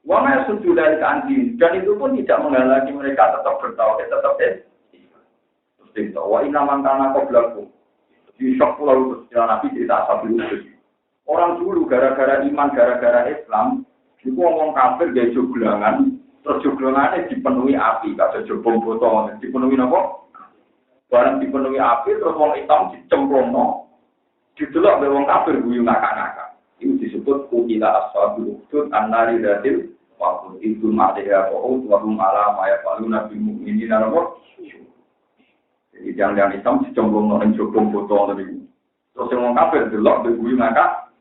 Wama sudah dari kantin dan itu pun tidak menghalangi mereka tetap bertauhid, tetap terus kita wa inna man kana qablakum di syok pulau terus Nabi cerita ashabul ukhud. Orang dulu gara-gara iman, gara-gara Islam itu ngomong kafir gaya joglangan, terus joglangannya dipenuhi api, kata jobong botol dipenuhi apa? Barang dipenuhi api terus wong hitam dicemplungno. Didelok be wong kafir guyu ngakak-ngakak. Itu disebut kukila ashabul ukhdud an-nari datil waqud itu ma'adha qa'ud wa hum ala ma yafaluna bil mu'minina nawa. Jadi jangan Islam dicemplung nang jogong foto tadi. Terus yang kafir delok beguyu ngakak.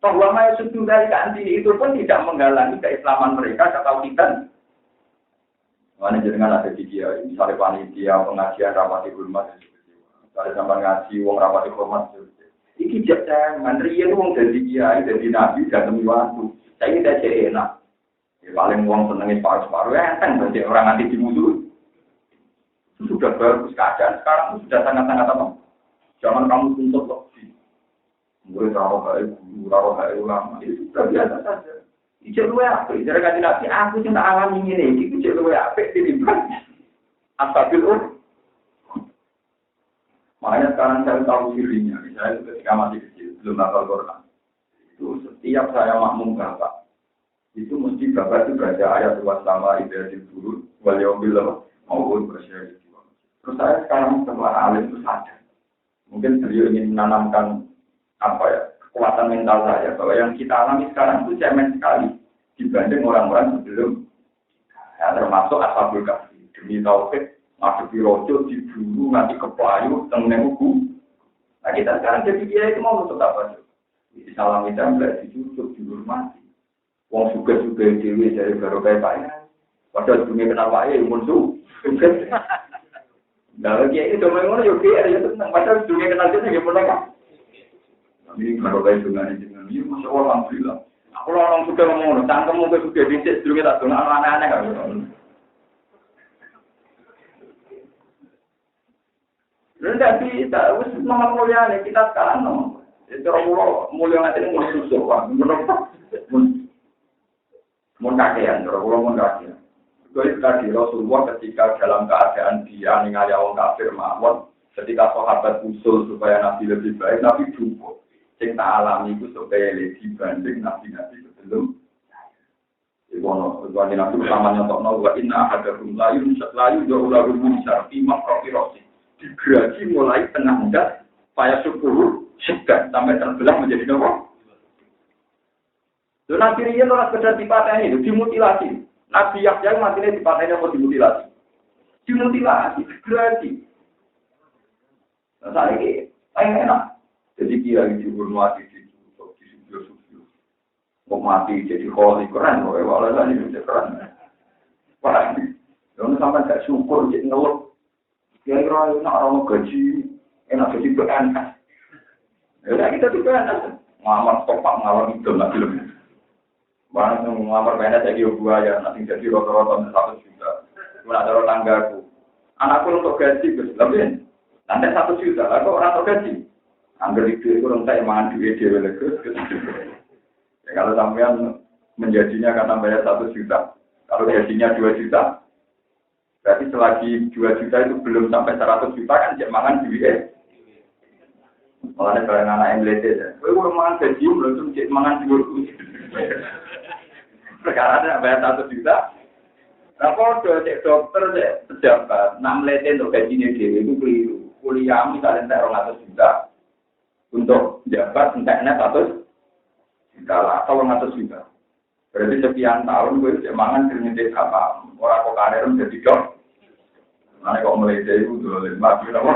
Bahwa maya sudah dari kanti itu pun tidak menghalangi keislaman mereka atau kita. Mana jenengan ada di dia, misalnya panitia pengajian rapati hormat, misalnya sampai ngaji uang rapati hormat. Iki jangan riyen wong dadi kiai, dadi nabi dan demi waktu. Saya ini tidak enak. Ya, paling uang senengin paru-paru enteng berarti orang nanti dimusuh. Itu sudah bagus keadaan sekarang sudah sangat-sangat apa? Jangan kamu tuntut lebih. Mulai taruh hai ulama itu sudah biasa saja. Ijek luwe apik, jare kanjeng Nabi aku sing tak alami ngene iki ijek luwe apik ditimbang. Astagfirullah. Makanya sekarang saya tahu dirinya, misalnya ketika masih kecil, belum hafal Quran. Itu setiap saya makmum bapak, itu mesti bapak itu baca ayat wasama ibadah turun, wal yaumil maupun bersyukur. Terus saya sekarang setelah alim itu sadar. Mungkin beliau ingin menanamkan kekuatan mental saya bahwa yang kita alami sekarang itu cemen sekali dibanding orang-orang sebelum. Ya, termasuk ashabul kahfi demi tauhid. Masuk di rojo, diburu, nanti ke pelayu, tengah buku. Nah kita sekarang jadi dia itu mau untuk apa? Di salam kita belajar dicucuk, dihormati. Wong suka-suka dewi dari baru kayak saya. Padahal dunia kenal Pak ya, muncul. Nah lagi ini cuma yang mana yogi ada yang tenang. Padahal dunia kenal kita yang pernah kan? Ini baru kayak dengan ini, masya Allah alhamdulillah. Aku orang suka ngomong, tangkemu ke suka dicek, dunia tak dengar aneh-aneh kan? Tidak bisa, wis nomor mulia nih kita sekarang nomor. Itu orang mulia nanti ini mulai susah, wah, mun kakean, orang mun kakean. Itu tadi Rasulullah ketika dalam keadaan dia ningali orang kafir mawon, ketika sahabat usul supaya Nabi lebih baik, Nabi cukup. Sing tak alami itu supaya lebih dibanding Nabi-Nabi sebelum. Ibu Nabi pertama nyontok wa inna ahadakum la yunsayu lahu min syarfi maqraqirati. Digraji mulai tengah enggak, supaya syukur, segan, sampai terbelah menjadi nomor. Dan Nabi Riyan orang sekedar dipateni itu, dimutilasi. Nabi Yahya matinya dipateni apa dimutilasi? Dimutilasi, digraji. Nah saat ini, enak. Jadi kiai dihormati, disuruh. Mau mati jadi kholi, keren. Walau ini bisa keren. Wah, jangan sampai gak syukur, jadi ngeluh. Kira-kira nak orang gaji, enak gaji PNS. Ya kita di PNS, ngamar topak ngalor itu nggak lebih. Barang ngamar PNS jadi buaya, nanti jadi rata-rata 1 juta. Mana ada tanggaku, anakku untuk gaji lebih, nanti 1 juta. Aku orang untuk gaji, anggar itu orang saya mangan duit dia legus. Ya kalau sampean menjadinya karena bayar 1 juta, kalau gajinya 2 juta. Berarti selagi 2 juta itu belum sampai 100 juta kan cek mangan duit. Malah barang anak yang meletet ya. Kowe udah mangan gaji belum cek mangan duit. Perkara ada bayar 1 juta. Lah podo cek dokter cek pejabat, nak meletet untuk gajinya dhewe itu keliru. Kuliah misalnya entek 200 juta. Untuk jabat enteknya 100 juta lah atau 100 juta. Berarti sekian tahun gue cek mangan kerja apa? Orang kok karir menjadi dok. Nanti kok meledak itu dulu lagi apa?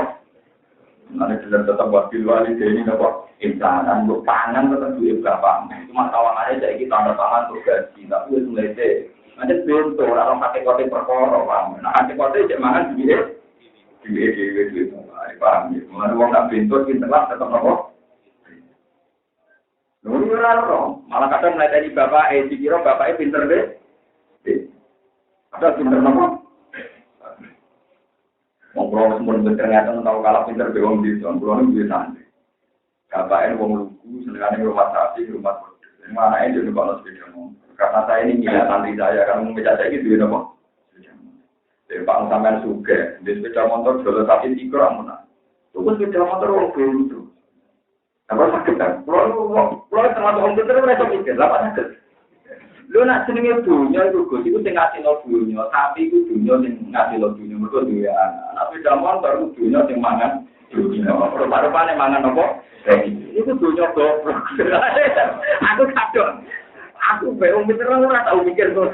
Nanti sudah tetap buat pilwali ini apa? Insanan untuk pangan tetap duit berapa? Cuma tawangannya jadi kita tanda tangan untuk gaji, tapi itu meledak. Nanti bentuk orang pakai kote perkara, paham? Nah pakai kote cek mangan duit, paham? Mana uang nak bentuk pinterlah tetap apa? Nunggu orang, malah kadang meledak di bapak, dikira bapaknya pinter deh. Ada pinter apa? Ngobrol semua ternyata tahu kalah pinter bewong di sana, pulau itu biasa. Bapaknya wong lugu, senengane rumah sapi, rumah produk. Mana aja juga kalau sepeda motor. Karena saya ini minat santri saya, kalau mau baca saya gitu apa? Jadi Pak sampean suge, di sepeda motor jual sapi 3 amun. Terus sepeda motor wong itu. Apa sakit kan? Pulau termasuk orang pinter mereka mikir, apa sakit? Lu nak senengnya dunia itu gus, itu sing ngasih lo dunia, tapi itu dunia sing ngasih lo dunia, mereka dunia anak. Tapi zaman baru dunia sing mangan dunia. Rupa-rupane mangan apa? Iku dunia goblok. Aku kadang aku bingung mikir ora tau mikir kok.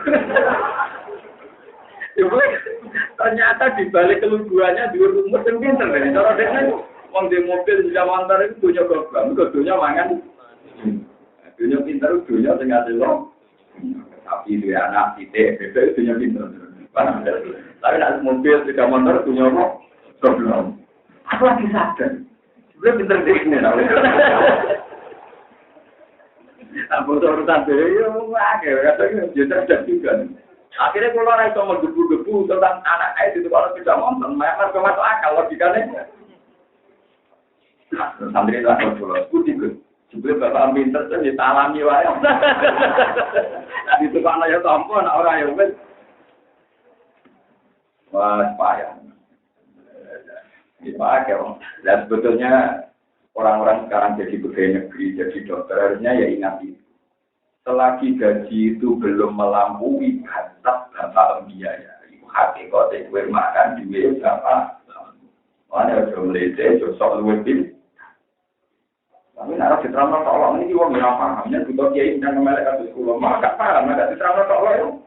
Ternyata di balik keluguannya di rumah sing pinter dari cara dene wong di mobil di Jamantar itu dunia goblok, kok dunia mangan. Dunia pinter dunia sing adelo. Tapi dia anak titik beda itu dunia pinter. Tapi nek mobil di Jamantar dunia apa? Goblok. Aku lagi sadar. Sebenarnya pinter dek ini tau. Apa urusan dhewe yo akeh katanya yo cerdas juga. Akhirnya kalau orang itu menggebu-gebu tentang anak itu kalau tidak nonton, mereka masuk akal logikanya. Santri itu aku dulu, putih. Sebelum bapak pinter itu ditalami wae. Itu kan ya tampon orang yang wes. Wah, payah. Dipakai, dan sebetulnya orang-orang sekarang jadi pegawai negeri, jadi dokter harusnya ya ingat itu. Selagi gaji itu belum melampaui batas bapak biaya, itu hakikatnya gue makan duit berapa? Mana ada melete, sok lebih. Tapi nara diterangkan tolong ini juga nggak pahamnya, butuh kiai dan kemelek kasus kulo, maka paham, nggak diterangkan tolong.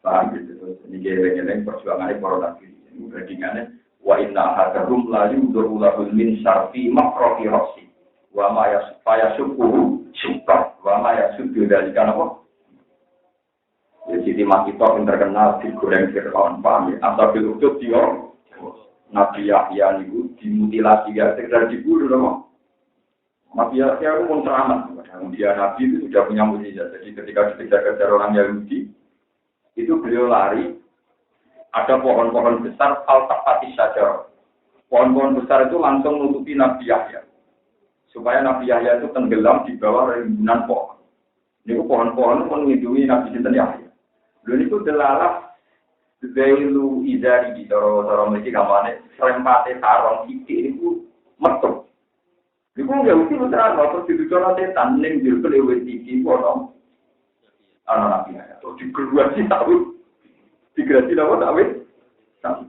Paham gitu, ini geleng-geleng perjuangan corona ini. Bandingannya wa inna hadarum la yudurulahul min syarfi makrofi roksi wa ma yasfayasukuhu syukar wa ma yasudu dari kanapa ya Siti Makito yang terkenal digoreng Fir'aun paham ya asabil udut dia Nabi Yahya itu dimutilasi ya sekedar dibunuh loh Nabi Yahya itu pun selamat dia Nabi itu sudah punya mujizat jadi ketika dikejar-kejar orang Yahudi itu beliau lari ada pohon-pohon besar al-taqati saja. Pohon-pohon besar itu langsung menutupi Nabi Yahya. Supaya Nabi Yahya itu tenggelam di bawah rimbunan pohon. Ini pohon-pohon melindungi Nabi Yahya. Lalu itu delalah Zailu Izari di cara mereka gambarnya serempate sarong titik itu metu. Itu nggak usah besar, terus dijual setan neng jual lewat titik pohon. Anak Nabi Yahya. Terus dikeluar sih tahu. Digerasi lawan awet. Nah,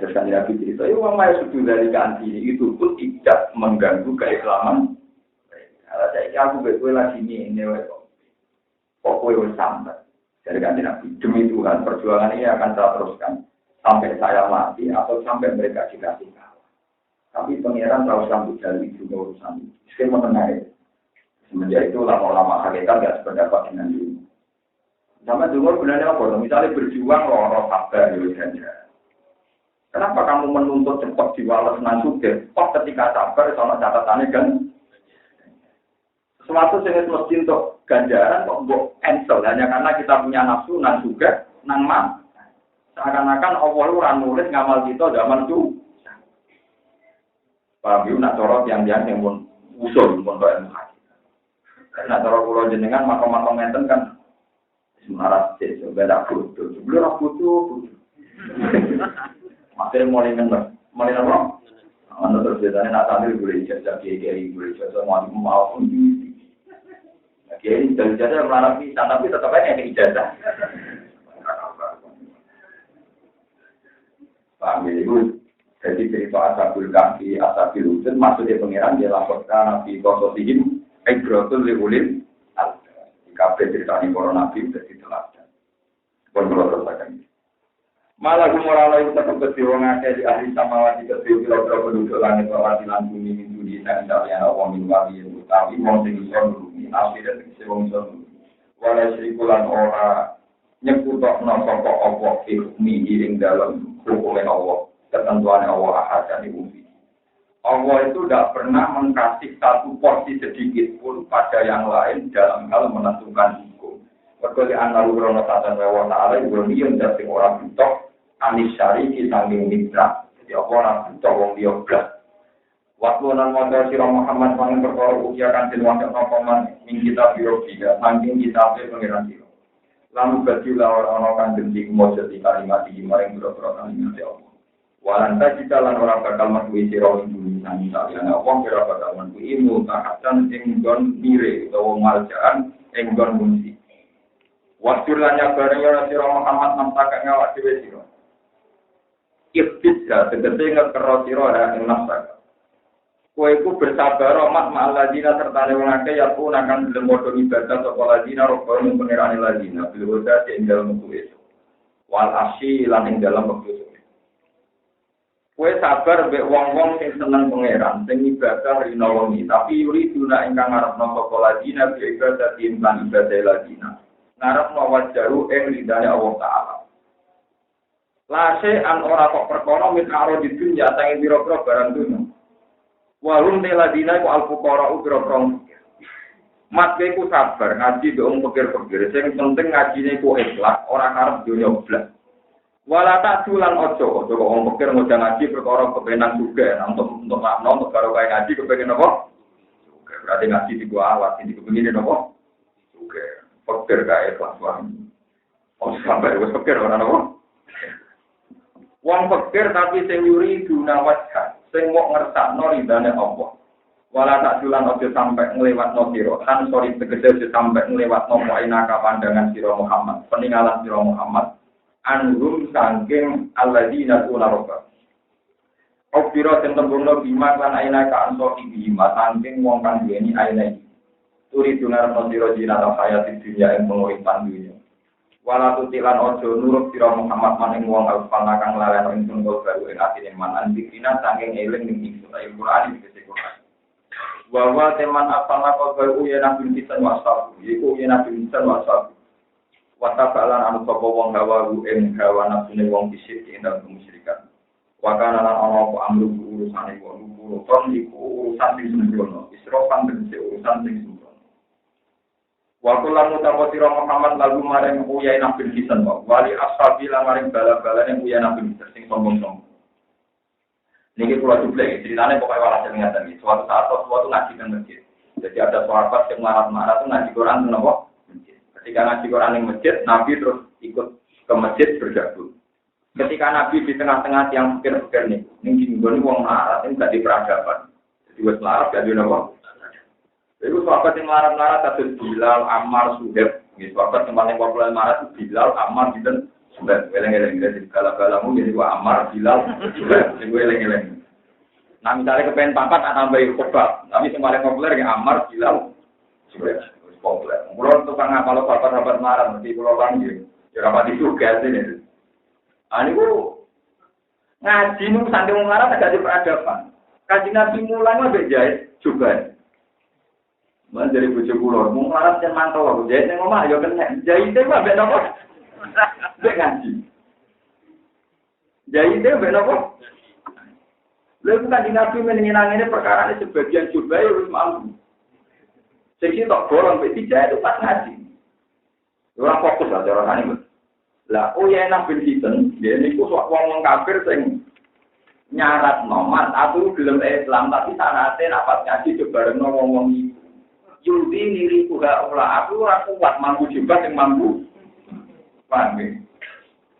terus kan Nabi cerita, uang maya sudah dari ganti itu pun tidak mengganggu keislaman. Kalau saya aku betul lagi ini pokoknya sampai. Jadi ganti Nabi demi Tuhan perjuangan ini akan saya teruskan sampai saya mati atau sampai mereka dikasih kalah. Tapi pangeran tahu sambut dari itu urusan. Skema menarik. Semenjak itu lama-lama hakikat tidak sependapat dengan ini. Sama dulu sebenarnya apa? Misalnya berjuang lorong sabar di Wijaya. Kenapa kamu menuntut cepat diwales nan suge? Kok ketika sabar sama catatannya kan? Sesuatu yang mesti untuk ganjaran kok mbok cancel hanya karena kita punya nafsu nan suge nang man. Seakan-akan Allah ora nulis ngamal kita zaman itu. Paham yo nak corot yang pun usul pun kok ilmu hadis. Karena cara kula jenengan makom-makom ngenten kan Semarat sih, beda foto. Sebelum foto. Masih mulai nengok, mulai nengok. Anda terus biasanya nak tampil boleh ijazah, kiai boleh ijazah, mau pun. Kiai ijazah melarang bisa, tapi tetap aja yang ijazah. Paham itu. Jadi cerita asabul kaki, asabil wujud, maksudnya pengiran dia laporkan nabi kosotihim, ibratul liulil. Kabeh ceritane para nabi dadi teladan. Pun kula terusaken. Malah gumora itu tetep dadi wong akeh di ahli samawati dadi pira-pira penduduk langit lan lan bumi min dunia sang dalyan Allah min wali utawi wong sing iso nulungi asli dan sing wong iso nulungi. Wala sirikulan ora nyekutokno sapa apa hukmi ing dalem hukume Allah, ketentuane Allah ahad dan ibu. Allah itu tidak pernah mengkasih satu porsi sedikit pun pada yang lain dalam hal menentukan hukum. Berkali analu krono tatan wa ta'ala yang jadi orang butuh anis syariki sanging mitra. Jadi orang butuh wong dia belas. Waktu nan motor sira Muhammad mangen perkara ukia kantil wajah nopoman min kita biologiga sanging kita pengiran sira. Lalu badilah orang-orang kan dending mojot di kalimat ini maring biro-biro kalimat Allah. Walanta kita lan orang bakal menuhi sira ing bumi sang saliyane wong ora bakal menuhi ilmu tahatan ing nggon mire utawa maljaan ing nggon mungsi. Wastur lan bareng ora sira Muhammad nampak ngawak dhewe sira. Ikhtisya, tegese ngekero sira ing nafsa. Kowe iku bersabar rahmat ma'al ladina serta wong akeh ya pun akan gelem padha ibadah sapa ladina robbal pengerane ladina bil huda ing dalem wektu itu. Wal asyi lan ing dalem wektu itu. Kowe sabar mbek wong-wong sing seneng pangeran, sing ibadah rina wengi, tapi yuri duna ingkang ngarepno sapa ladina bi ibadah lan ibadah ladina. Ngarepno wajaru ing ridane Allah Ta'ala. Lase an ora kok perkara min aro di dunya tangi pira-pira barang dunya. Walum te ladina ku al-fuqara pira-pira. Mat ku sabar ngaji dong pikir-pikir sing penting ngajine ku ikhlas ora karep dunya blas. Wala tak tulang ojo wong pikir ngoja ngaji perkara kepenan juga untuk makna untuk karo kaya ngaji kepengin apa? Oke, berarti ngaji di gua alat ini kepengin apa? Oke, pikir kae ikhlas wae. Oh, sampai wis pikir ora apa? Wong pikir tapi sing yuri duna wajah, sing mok ngersakno ridane Allah. Wala tak julan ojo sampai nglewatno sira, kan sorry tegese sampai nglewatno muinaka pandangan sira Muhammad, peninggalan sira Muhammad. Anhum sangking alladzina tunaroba. Obiro sing tembungno bima lan ainaka anso ibima sangking wong kang duweni aine. Turi dunarno sira jinata hayat dunya ing penguripan dunya. Wala tutilan ojo nurut sira Muhammad maning wong alfana kang laleno ing tunggal baru ing atine manan dikina saking eling ning ingsun Al-Qur'an iki Qur'an. Wa wa teman alfana kok baru yen nabi kita wasal iku yen nabi kita wasal. Wa tabalan anu sapa wong hawa ing hawa nafsune wong bisik ing dalem kemusyrikan. Wa kana lan ana apa amru urusane wong urusan iku urusan sing sembrono. Isrofan tegese urusan sing sembrono. Waktu lalu tahu sirah Muhammad lagu maring uyai nabi kisan wali ashabi lamaring bala-bala yang uyai nabi kisan sing sombong-sombong. Niki pulau juga ceritanya pokoknya walhasil ingatan ini. Suatu saat suatu ngaji kan masjid. Jadi ada sahabat yang marah-marah tuh ngaji Quran tuh nopo masjid. Ketika ngaji Quran yang masjid, Nabi terus ikut ke masjid bergabung. Ketika Nabi di tengah-tengah yang pikir-pikir nih, ini gini uang marah, ini gak di peradaban. Jadi buat marah gak di nopo. Itu sahabat yang marah-marah kasus Bilal, Ammar, Suhaib. Ini sahabat yang paling populer marah itu Bilal, Ammar, gitu. Suhaib, eleng-eleng. Jadi segala-galamu jadi Ammar, Bilal, Suhaib. Jadi eleng-eleng. Nah misalnya kepengen pangkat, nambahin khutbah. Tapi yang paling populer ya Ammar, Bilal, Suhaib. Populer. Pulau tukang kalau sahabat-sahabat marah, nanti pulau kan gitu. Ya rapat itu gas ini. Ini ku ngaji nu sampai marah agak di peradaban. Kaji Nabi mulai mah bejait juga. Man dari bojo kula, mung larat yen mantau aku jahit ning omah ya kena. Jahite kok mbek napa? Mbek ngaji. Jahite mbek napa? Lha kan di Nabi menenang ini perkara ini sebagian juga harus mampu. Sing tok bolong mbek dijahit itu pas ngaji. Ora fokus lah cara sane. Lah Uyainah bin Hisan, dia niku wong kafir sing nyarat nomat aku gelem Islam tapi sanate rapat ngaji bareng wong-wong iki. Yudi niri kuha olah aku ora kuat mampu juga yang mampu. Paham ya?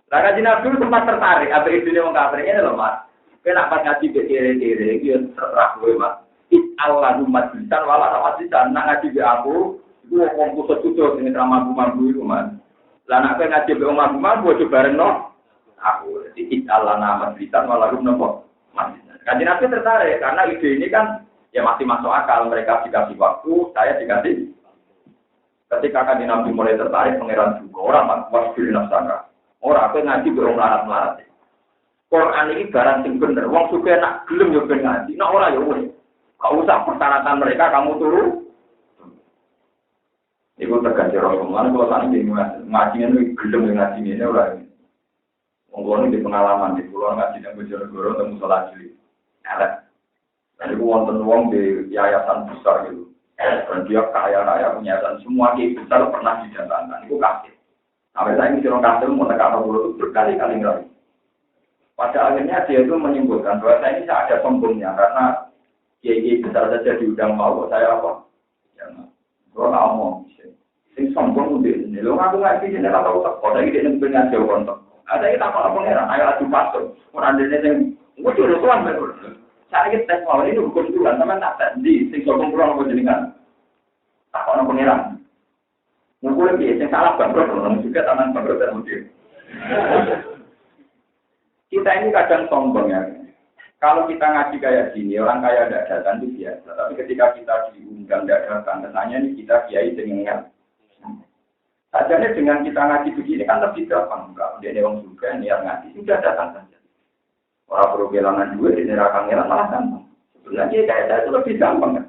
Lah kaji Nabi sempat tertarik apa idune wong kafir ngene lho Mas. Kena pas ngaji kere-kere iki terserah kowe Mas. Allahumma bisan wala rawasisan nak ngaji be aku iku wong kusut-kusut sing mampu iku Mas. Lah nek ngaji be wong mampu aja barengno aku. Jadi Allah nama bisan wala rumno Mas. Kaji Nabi tertarik karena ide ini kan ya masih masuk akal, mereka dikasih waktu, saya dikasih. Ketika kan Nabi mulai tertarik, pangeran juga orang wasbil nafsaka. Orang apa ngaji berong larat-larat. Quran ini barang sing bener. Wong suka nak gelem yo ben ngaji. Nak ora yo wis. Gak usah persyaratan mereka kamu turu. Iku tergantung Rasulullah. Kalau tadi ngaji ini gelem ngaji ini ora. Wong kulo di pengalaman di pulau ngaji nang Bojonegoro temu salat cilik. Elek. Dan itu wonten wong di yayasan besar gitu. Dan dia kaya-kaya punya yayasan. Semua kiai besar pernah didatangkan. Itu kasih. Sampai saya ini orang kasih mau tekan pulau itu berkali-kali ngerti. Pada akhirnya dia itu menyimpulkan bahwa saya ini ada sombongnya. Karena kiai besar saja diundang mau. Saya apa? Jangan. Kalau nggak mau. Ini sombong udah ini. Lo ngaku ngaji sini nggak tahu tak. Kalau ini dia punya jauh kontak. Ada kita apa pengeran. Ayo adu pastor. Orang ini yang gue suruh tuan betul. Saya ini tes awal ini hukum Tuhan, sama tak di sing sokong pulang apa jenengan. Tak ono pangeran. Mungkin dia yang salah bangkrut, orang juga tangan bangkrut dan mungkin. Kita ini kadang sombong ya. Kalau kita ngaji kayak gini, orang kaya tidak datang itu biasa. Tapi ketika kita diundang tidak datang, kesannya ini kita kiai dengan sajanya dengan kita ngaji begini kan lebih gampang. Kalau dia orang juga niat ngaji sudah datang saja. Orang perlu kehilangan duit, ini rakang ngelan malah gampang. Sebenarnya kayak saya itu lebih gampang kan.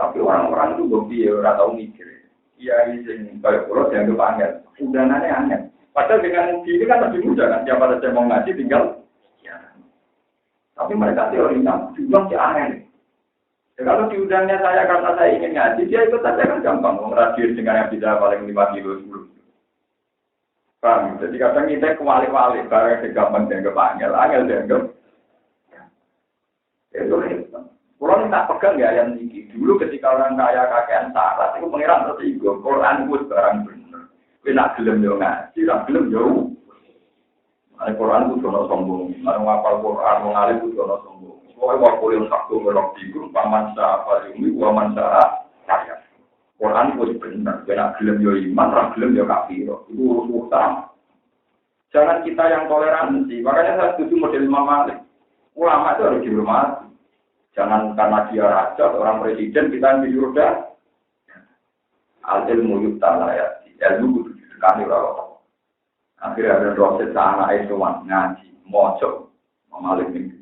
Tapi orang-orang itu lebih orang tahu mikir. Iya ini kayak pulau yang kepanggil. Undangannya aneh. Padahal dengan ini kan lebih mudah kan. Siapa saja mau ngaji tinggal. Ya. Tapi mereka teorinya dibilang si aneh. Ya, kalau diundangnya saya karena saya ingin ngaji, dia ikut saja kan gampang. Mengradir dengan yang bisa paling 5 kilo 10 kilo. Paham? Jadi kadang kita kewali-wali. Barang segampang dan kepanggil. Angel dan itu hebat. Kalau tak pegang ya yang ini. Dulu ketika orang kaya kakean syarat, itu pengiran tertiga. Quran itu barang benar. Tapi nak gelem yo ngaji, nak gelem yo. Al Quran itu jono sombong. Orang ngapal Quran, mengalir itu jono sombong. Pokoknya waktu yang satu melok tidur, paman sah ini, paman sah kaya. Quran itu benar. Tapi nak gelem yo iman, nak gelem yo kafir. Itu urus utama. Jangan kita yang toleransi. Makanya saya setuju model Imam Malik. Ulama itu harus dihormati. Jangan karena dia raja, orang presiden, kita disuruh dah. Al-ilmu yubtala ya. Ilmu itu sekali orang. Akhirnya ada dosen anak itu ngaji, mojok, Imam Malik ini.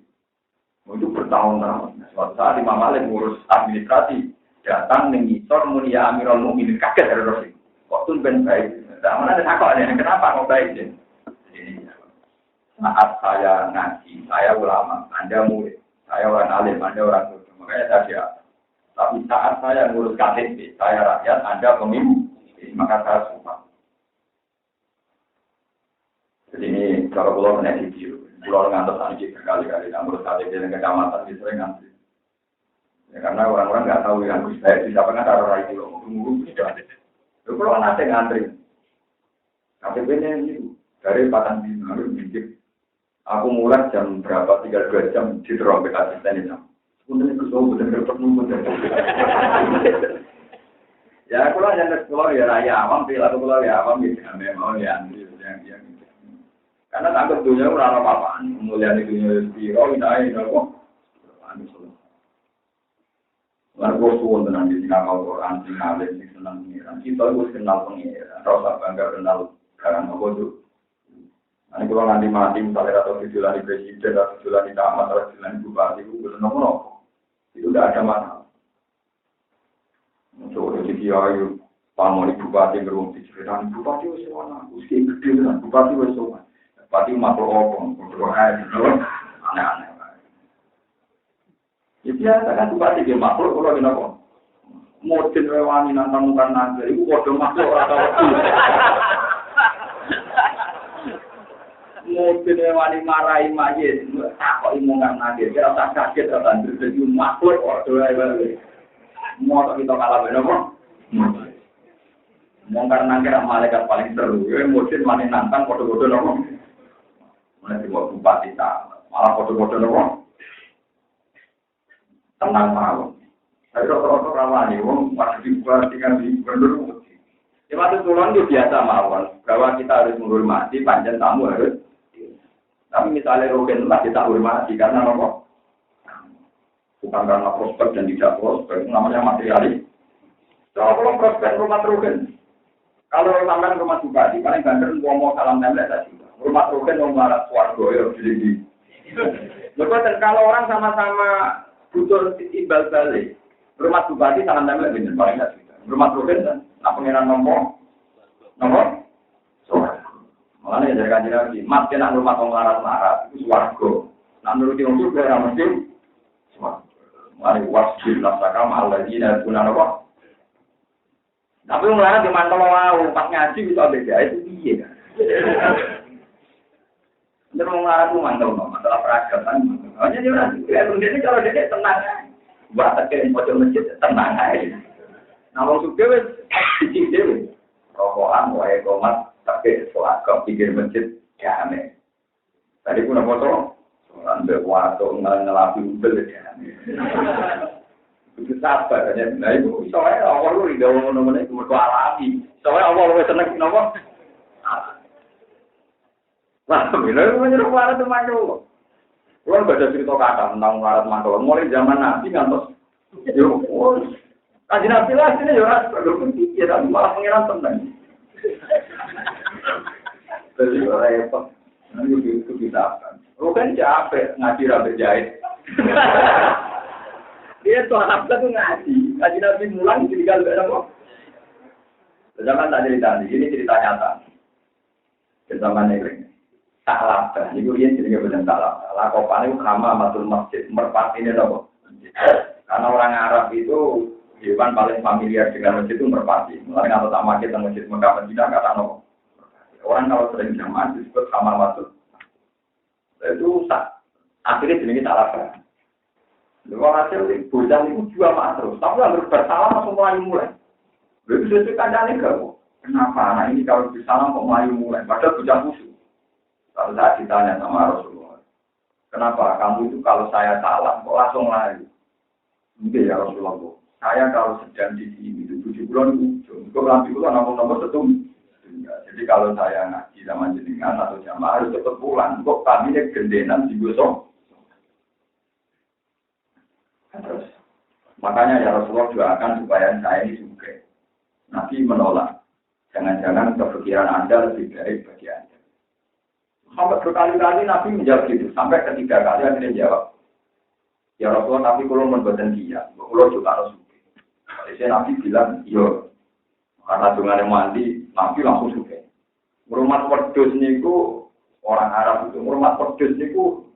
Itu bertahun-tahun. Suatu saat Imam Malik ngurus administrasi, datang mengisor mulia Amirul Mukminin kaget dari dosen. Kok tuh ben baik. Mana ada takutnya? Kenapa kok baik sih? Saat saya ngaji, saya ulama, Anda murid, saya orang alim, Anda orang bodoh, makanya saya siap. Tapi saat saya ngurus KTP, saya rakyat, Anda pemimpin, maka saya sumpah. Jadi ini kalau pulau kena video, pulau ngantor tadi berkali-kali, ngurus KTP dan kecamatan itu sering ngantri. Ya, karena orang-orang nggak tahu yang harus saya bisa pernah taruh lagi loh, ngurus tidak. Itu pulau nanti ngantri, KTP-nya itu dari Patan Bina, harus bikin. Aku mulai jam berapa, 3 jam di terompet asisten itu. Kemudian itu semua benar-benar nunggu. Ya, kalau yang keluar ya raya awam, perilaku keluar ya awam, gitu. Memang ya, yang karena takut dunia orang apa-apaan. Kemudian itu biro, ini kok. Lalu suwon tenan di sini kalau Quran, di ngalim, di senang pengiran. Kita itu kenal pengiran, rasa bangga kenal karena apa itu. Nanti kalau nanti mati, misalnya atau tujuan di presiden, atau tujuan di tamat, atau tujuan di bupati, itu belum nopo. Itu tidak ada masalah. Untuk jadi ayu, pamor di bupati beruang diceritakan, bupati itu semua, usia gede kan, bupati itu semua. Bupati makhluk opong, aneh-aneh. Ya biasa kan bupati dia makhluk, kalau di nopo. Modern rewani nantang mukan naga, itu bodoh makhluk atau mungkin wani marahi mayit, tak kok imu nggak nagih, kira tak kaget atau jadi makhluk waktu itu. Mau kita kalah benar kok? Mau karena kira malaikat paling seru, mungkin mana nantang foto-foto nopo. Mana dibuat bupati tak, malah foto-foto nopo. Tenang malu. Tapi rata-rata ramai, wong masih dibuat dengan di gubernur. Ya waktu turun itu biasa mawon, bahwa kita harus menghormati panjang tamu harus. Tapi misalnya rogen masih tak hormati karena apa? Bukan karena prospek dan tidak prospek, itu namanya materialis. Kalau prospek rumah rogen, kalau sampai rumah bupati, paling banter mau salam tembak tadi. Rumah rogen mau marah suargo ya jadi. Lepas kalau orang sama-sama butuh timbal balik, rumah bupati salam tembak bener paling tidak. Rumah rogen kan, apa pengiran nomor? Makanya dari kajian lagi, mas kena rumah tong larat itu suargo. Nah nuruti untuk daerah mesti suargo. Mari wasbil nasakam Allah ini dan punan apa? Tapi mulai di mantel mau pas ngaji bisa beda itu iya kan? Bener mau larat tuh mantel masalah peragatan. Hanya dia orang ini kalau dia tenang, buat terkirim pojok masjid tenang aja. Nah kalau suka wes cicing deh, rokokan wae komat. Tapi soal kau pikir masjid, ya aneh. Tadi pun foto, orang berwato ngelapi ubel ya aneh. Itu sabar aja. Nah itu soalnya awal lu di dalam mana itu beralami. Soalnya awal lu seneng nopo. Wah, bener menyuruh melarat itu mantul. Kalau nggak ada cerita kata tentang melarat mantul, mulai zaman Nabi ngantos, yo, kaji Nabi lah sini yo, kalau pikir, malah pengiran tenang. Jadi repot, nanti itu kita akan. Lo kan capek ngaji rapi jahit. Dia tuh anak tuh ngaji Nabi mulang tinggal berapa? Zaman tak cerita ini cerita nyata. Zaman ini. Salah, ini dia jadi benar salah. Lakopan itu sama matul masjid, merpati ini dong. Karena orang Arab itu hewan paling familiar dengan masjid itu merpati. Mulai kalau tak makin tentang masjid Mekah Madinah kata no. Orang kalau sering jamaah disebut sama matul. Itu akhirnya jadi salah. Lalu hasil bocah itu juga mak terus. Tapi harus bersalah langsung mulai. Lalu itu kandangnya enggak. Kenapa anak ini kalau bersalah kok mulai? Padahal bocah khusus. Kalau saya ditanya sama Rasulullah, kenapa kamu itu kalau saya salah kok langsung lari? Mungkin ya Rasulullah, saya kalau sedang di sini itu 7 bulan ujung, itu nanti itu nomor setum. Jadi kalau saya ngaji sama jenengan atau jamaah harus cepat pulang. Kok kami ini gendenan di gosong? Terus makanya ya Rasulullah doakan supaya saya ini juga. Nabi menolak. Jangan-jangan kepikiran Anda lebih baik bagi Anda. Sampai berkali-kali Nabi menjawab gitu. Sampai ketiga kali akhirnya jawab. Ya Rasulullah, tapi kalau membuatkan dia, kalau juga harus suka. Jadi Nabi bilang, iya. Karena dengan mandi, Nabi langsung suka. Rumah pedus niku orang Arab itu, rumah pedus niku,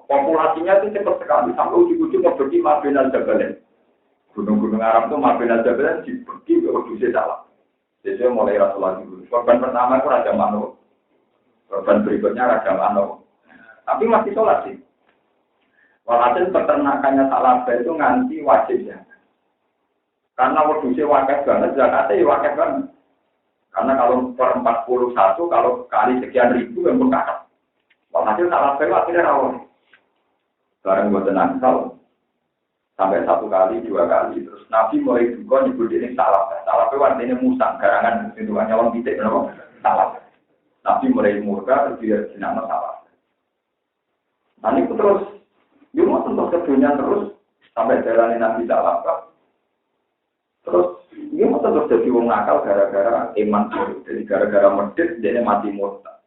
populasinya itu cepat sekali. Sampai ujung-ujung pergi Mabinal Jabalen. Gunung-gunung Arab itu Mabinal Jabalen dibagi ke pedusnya salah. Jadi mulai Rasulullah dulu. Korban pertama itu Raja Manu. Korban berikutnya Raja Mano. Tapi masih sholat sih. Walhasil peternakannya Salabah itu nganti wajib ya. Karena wedhusnya wakil banget, zakatnya ya wakil banget. Karena kalau per 41, kalau kali sekian ribu yang berkata. Walhasil Salabah itu akhirnya rawon. Barang buat tenang sampai 1 kali, 2 kali. Terus Nabi mulai juga nyebut ini Salabah. Salabah itu artinya musang, garangan bentukannya orang titik. Salabah. Nabi mulai murka, terus dia jenama salah. Nah itu terus, dia mau tentu kedunya terus, sampai jalani Nabi salah. Terus, dia mau tentu jadi wong nakal gara-gara iman. Jadi gara-gara medit, dia mati murka.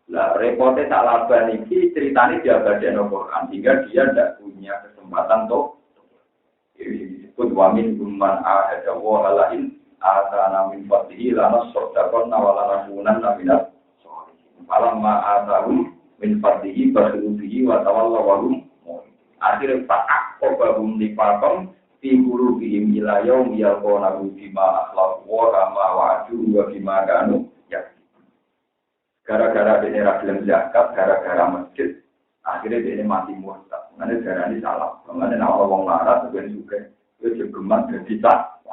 Lah, repotnya salah baniki, ceritanya dia baca Al-Quran, sehingga dia tidak punya kesempatan untuk ini disebut wamin guman ahada wahalain asana min fatihi lana sodakon nawalana kunan naminat Falamma atahum min fadlihi basurubihi wa tawalla walum akhirnya fa'ak kobahum nifakam fi qulubihim ila yaum yalqona bima akhlaq wa kama wa'adu wa bima kanu ya gara-gara dene ra gelem zakat gara-gara masjid akhirnya dene mati murtad ngene darani salah ngene nek wong larat ben juga wis geman dadi tak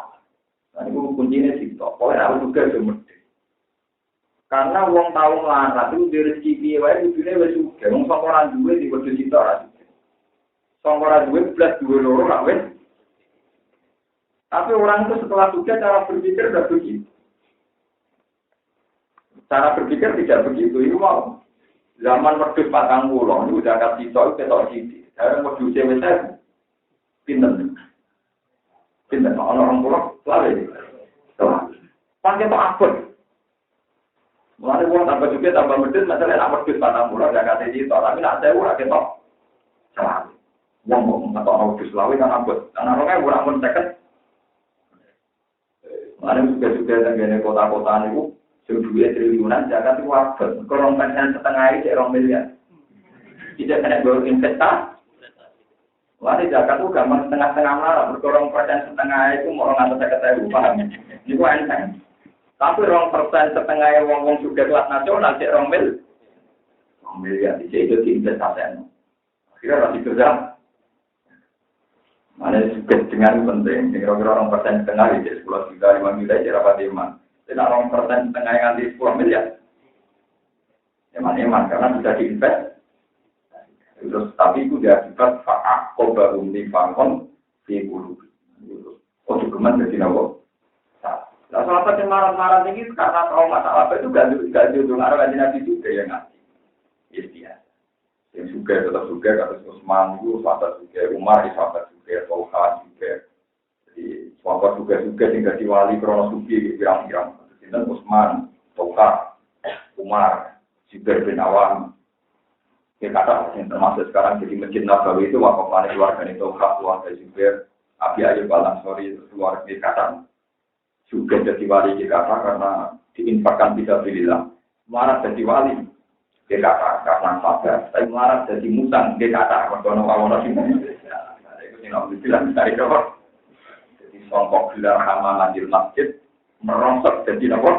lan iku kuncine sitok pokoke ora juga semedhe. Karena wong tau nglarat itu dari rezeki piye wae kudune wis sugih. Wong sing ora duwe di wedhus itu ora sugih. Sing ora duwe blas duwe loro ra wis. Tapi orang itu setelah sugih cara berpikir udah begitu. Cara berpikir tidak begitu. Itu mau zaman wedhus 40 itu udah kasih tok ketok sithik. Sekarang wedhus wis pinten. Pinten orang pulau selawe. Pakai tok abot. Mulai uang tambah juga tambah medit, masalah nak medit batang pulau gak kata itu, tapi nak saya udah ketok selalu. Uang mau atau medit selalu kan abot, karena orangnya kurang mencekat. Mulai juga dengan kota-kota itu sebuah triliunan, jangan itu abot. Kalau orang setengah itu orang miliar, tidak kena baru investasi. Mulai zakat itu gampang setengah-setengah malah, berkorong persen setengah itu mau orang atas saya paham. Ini gua enteng. Tapi 2% setengah wong juga kelas nasional cek 2 miliar di situ diinvestasikan. Kira masih kerja. Mana juga dengan penting. Kira-kira 2% setengah di 10 juta 5 miliar cara Pak Tidak 2% setengah yang di 10 miliar. Eman karena bisa diinvest. Terus tapi itu dia akibat faak kobarum di fangkon di bulu. Oh dokumen jadi nawa. Nah, sahabat yang marah-marah ini karena trauma sahabat itu gak diundang arah kajian Nabi juga ya nggak. biasa. Yang juga tetap juga kasus Utsman itu sahabat juga, Umar itu sahabat juga, Tolha juga. Jadi sahabat juga tinggal di wali krono sugi pirang-pirang. Dan Utsman, Tolha, Umar, Zubair bin Awam. Kata yang termasuk sekarang jadi Masjid Nabawi itu wakaf keluarga itu Tolha, keluarga Zubair, Abi Ayyub Al-Ansori keluarga kata juga jadi wali kata karena diinfakkan fisabilillah. Marah jadi wali. Dia kata karena sabar, tapi melarat jadi musang. Dia kata kalau awalnya sih, itu tidak bilang dari kau. Jadi songkok gelar hama di masjid merongsok jadi apa?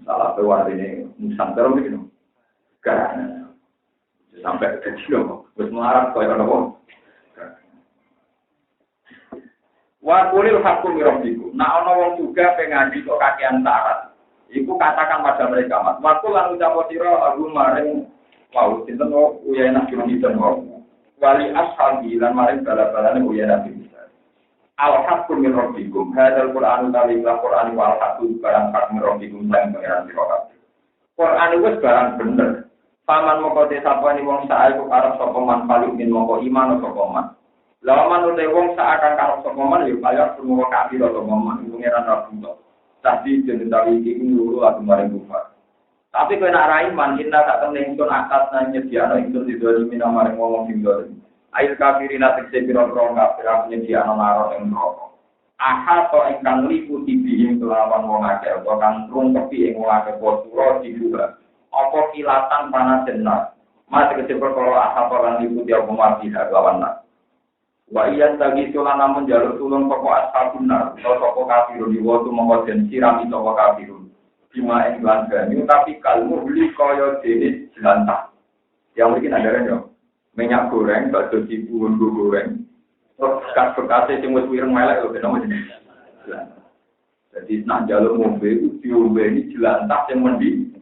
Salah satu ini musang terus gitu. Karena sampai ke kecil, terus melarat kau yang apa? Wakulil hakum mirabbiku. Nah ono wong juga pengaji kok kakean syarat. Iku katakan pada mereka, Mas. Waktu lalu ucap sira aku maring wau sinten uyana kilometer wau. Wali ashabi lan maring bala-balane uyana bisa. Al-haqqu min rabbikum. Hadzal Qur'anu ta'ala Qur'an wal haqqu barang hak min rabbikum lan pangeran sira. Qur'an wis barang bener. Paman moko te sapane wong sae kok arep sapa man paling min moko iman sapa man. Lawan ute wong sak akan karep sapa man yo kaya semua kafir sapa man pangeran Rabbul. Tapi jenis dari ini dulu aku maring kufar. Tapi kau nak rai man kita tak temen ingsun atas nanya dia ingsun di dalam mina maring ngomong tinggal. Ail kafirin atik sebiro kafir penyediaan naro yang rokok. Aha to ingkang liputi bihim kelawan wong akeh atau kang rung tepi ing wong akeh posuro dibuka. Apa kilatan panas jenar. Mati kecil perkara aha orang liputi apa mati lawan nak. Wa iya tagi tulan namun jalur tulung pokok ashabun nar atau pokok kafirun diwatu mengkoden sirami pokok kafirun bima englan gani tapi kalmu beli kaya jenis jelantah yang mungkin ada kan ya minyak goreng bakso cipu goreng terus bekas-bekasnya sing wis wireng melek lho kenapa jenis jelantah jadi nak jalur mobil diombeni jelantah yang mendi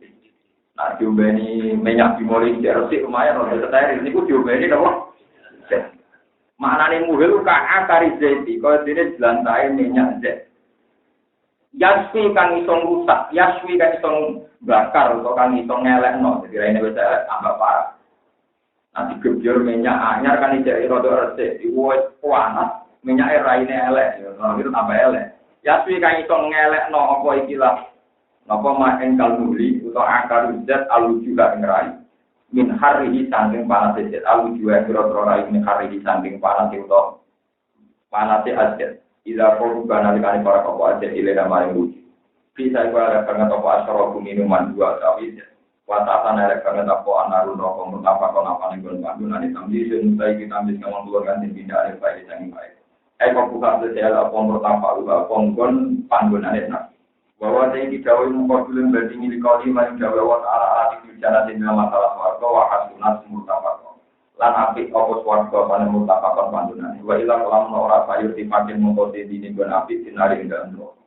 nak diombeni minyak bimoli resik lumayan lho steril niku diombeni apa maknane muhil ka akari zeti kaya dene jelantahe minyak zet. Yaswi kang iso rusak, yaswi kang iso bakar utawa kang iso ngelekno, dadi rene wis tambah parah. Nanti gebjur minyak anyar kan ijek rada resik, iku wis panas, minyake raine elek, itu tambah elek. Yaswi kang iso ngelekno apa iki lah. Napa mak engkal muli utawa akar zet alu juga ngrai. Min harihi sangking panas ajet alu juga kira-kira rai min harihi sangking panas itu panas ajet ila korban alikani para kopo ajet ilena maring uji bisa iku ada banget apa asara minuman dua tapi watatan ada banget apa anarun rokok mutapa kon apa ning kon pandunan tamdi sing saiki tamdi ngomong luar kan pindah ada baik sing baik kok buka sosial apa mutapa uga ponggon pandunan enak bahwa saya dikawal mengkodulun banding ini kali maring dawa ala di bicara dengan masalah warga wahasunat mutafakon lan apik apa warga pada mutafakon pandunan wa ila kalam ora sayur dipakin mengkode dini gon apik dinari ndandro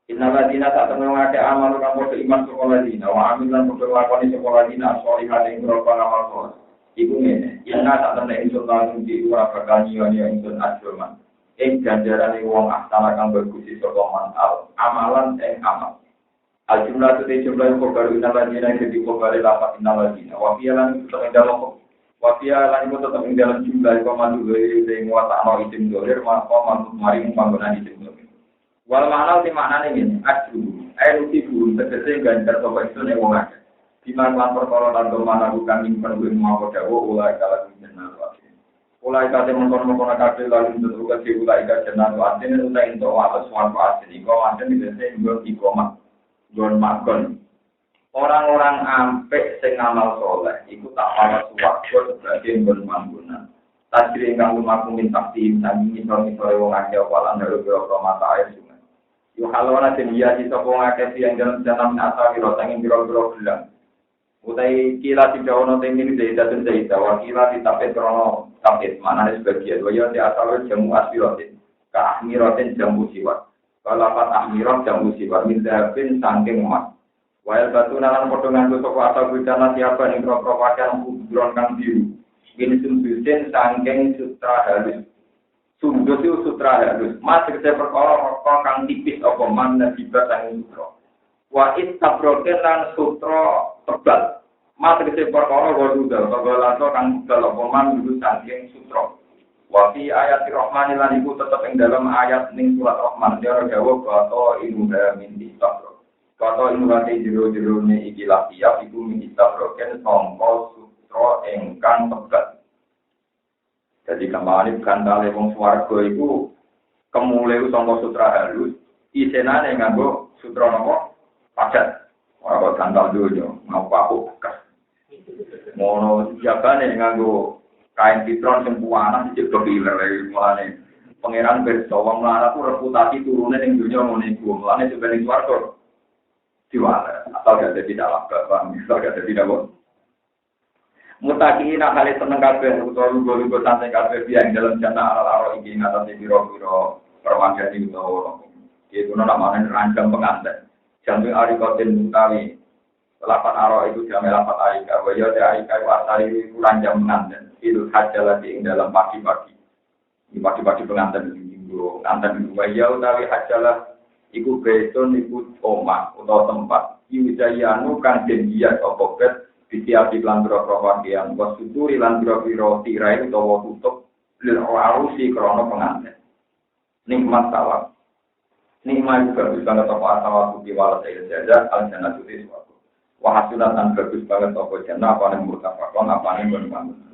innal ladina tak tenang ake amal kang padha iman sekolah dina wa amil lan padha lakoni sekolah dina sholihan ing ropa amal saleh iku ngene yen tak tenang ingsun lan di ora bakal nyiya ingsun ajroman ganjaran wong astana kang berkusi saka mantal amalan amal. Al-jumlah itu jumlah kobar inalajina jadi kobar lapat inalajina. Wafialan tetap dalam wafialan itu tetap dalam jumlah komandu dari muatakno isim dolir komandu maring panggonan isim dolir. Wal makna di makna ini aju. Air tibu tegese ganjar sapa isune wong akeh. Diman lan perkara lan domana bukan nyimpen kuwi mau dawa ulai kala jenengan wae. Ulai kate mengkon-mengkon kabeh lalu tentu ke ulai ka jenengan wae utai ento atas manfaat iki kok anten dite nggo ikoma gon makon. Orang-orang ampek sing amal saleh iku tak ana suwarga sebagai nggon manggonan. Tajri kang lumaku minta diimbangi misal-misal wong akeh walan dalu biro mata air sungai. Yo halona dia di sapa wong akeh yang dalam jalan asal biro sanging biro gelang. Utai kila tidak ono tengin dari datun dari Jawa kila ditapet krono tapet mana sebagian wajah di asal jamu asbirotin keahmirotin jamu siwat kalapat ahmirot jamu siwat mindapin sangking emas wail batu nalan potongan kusok asal bujana siapa nih kropropakan kubron kang biru ini sumbusin sangking sutra halus sumbusin sutra halus mas kerja perkara kang tipis apa mana tiba sangking sutro Wa istabroken lan sutra tebal. Mas tegese perkara waduda tegalato kang tebal apa man dulu saking sutra. Wa fi ayati rahman lan iku tetep ing dalam ayat ning surat Rahman cara jawab atau ilmu min istabro. Kata ilmu kate jero-jero ne iki lafiya iku min istabroken sangka sutra ingkang tebal. Jadi kemarin gandale wong swarga iku kemule sangka sutra halus, isenane nganggo sutra napa? Padat. Ora kok gandal donya, ngapa aku bekas. Ngono jabane nganggo kain pitron sing puanan dicek kepiler mulane. Pangeran berso wong mlarat ku reputasi turune ning donya ngono iku. Mulane sebenarnya swarga diwale. Asal gak dadi dalam bapak, misal gak dadi dalam mutakin nak kali seneng kabeh utawa lugu-lugu santai kabeh yang dalam jannah ala-ala iki ngatasi biro-biro permanjani utawa itu namanya rancang pengantin jantung arikotin mutawi lapan aro itu jamai lapan arika waya de arika wasari itu rancang pengantin itu haja lagi ing dalam pagi-pagi di pagi-pagi pengantin itu pengantin itu waya utawi hajalah iku beton iku omah utawa tempat iwijayanu kan janjian opobet ditiapi lan biro-biro wakian, wasuturi lan biro-biro tirai utawa tutup lil arusi krono pengantin. Nikmat tawak. Nikmat juga bagus banget apa asawat bukti walat ayat jajan, al-jannah tulis waktu. Wahasulat dan bagus banget apa jannah, apa yang murtafakon, apa yang berbangun.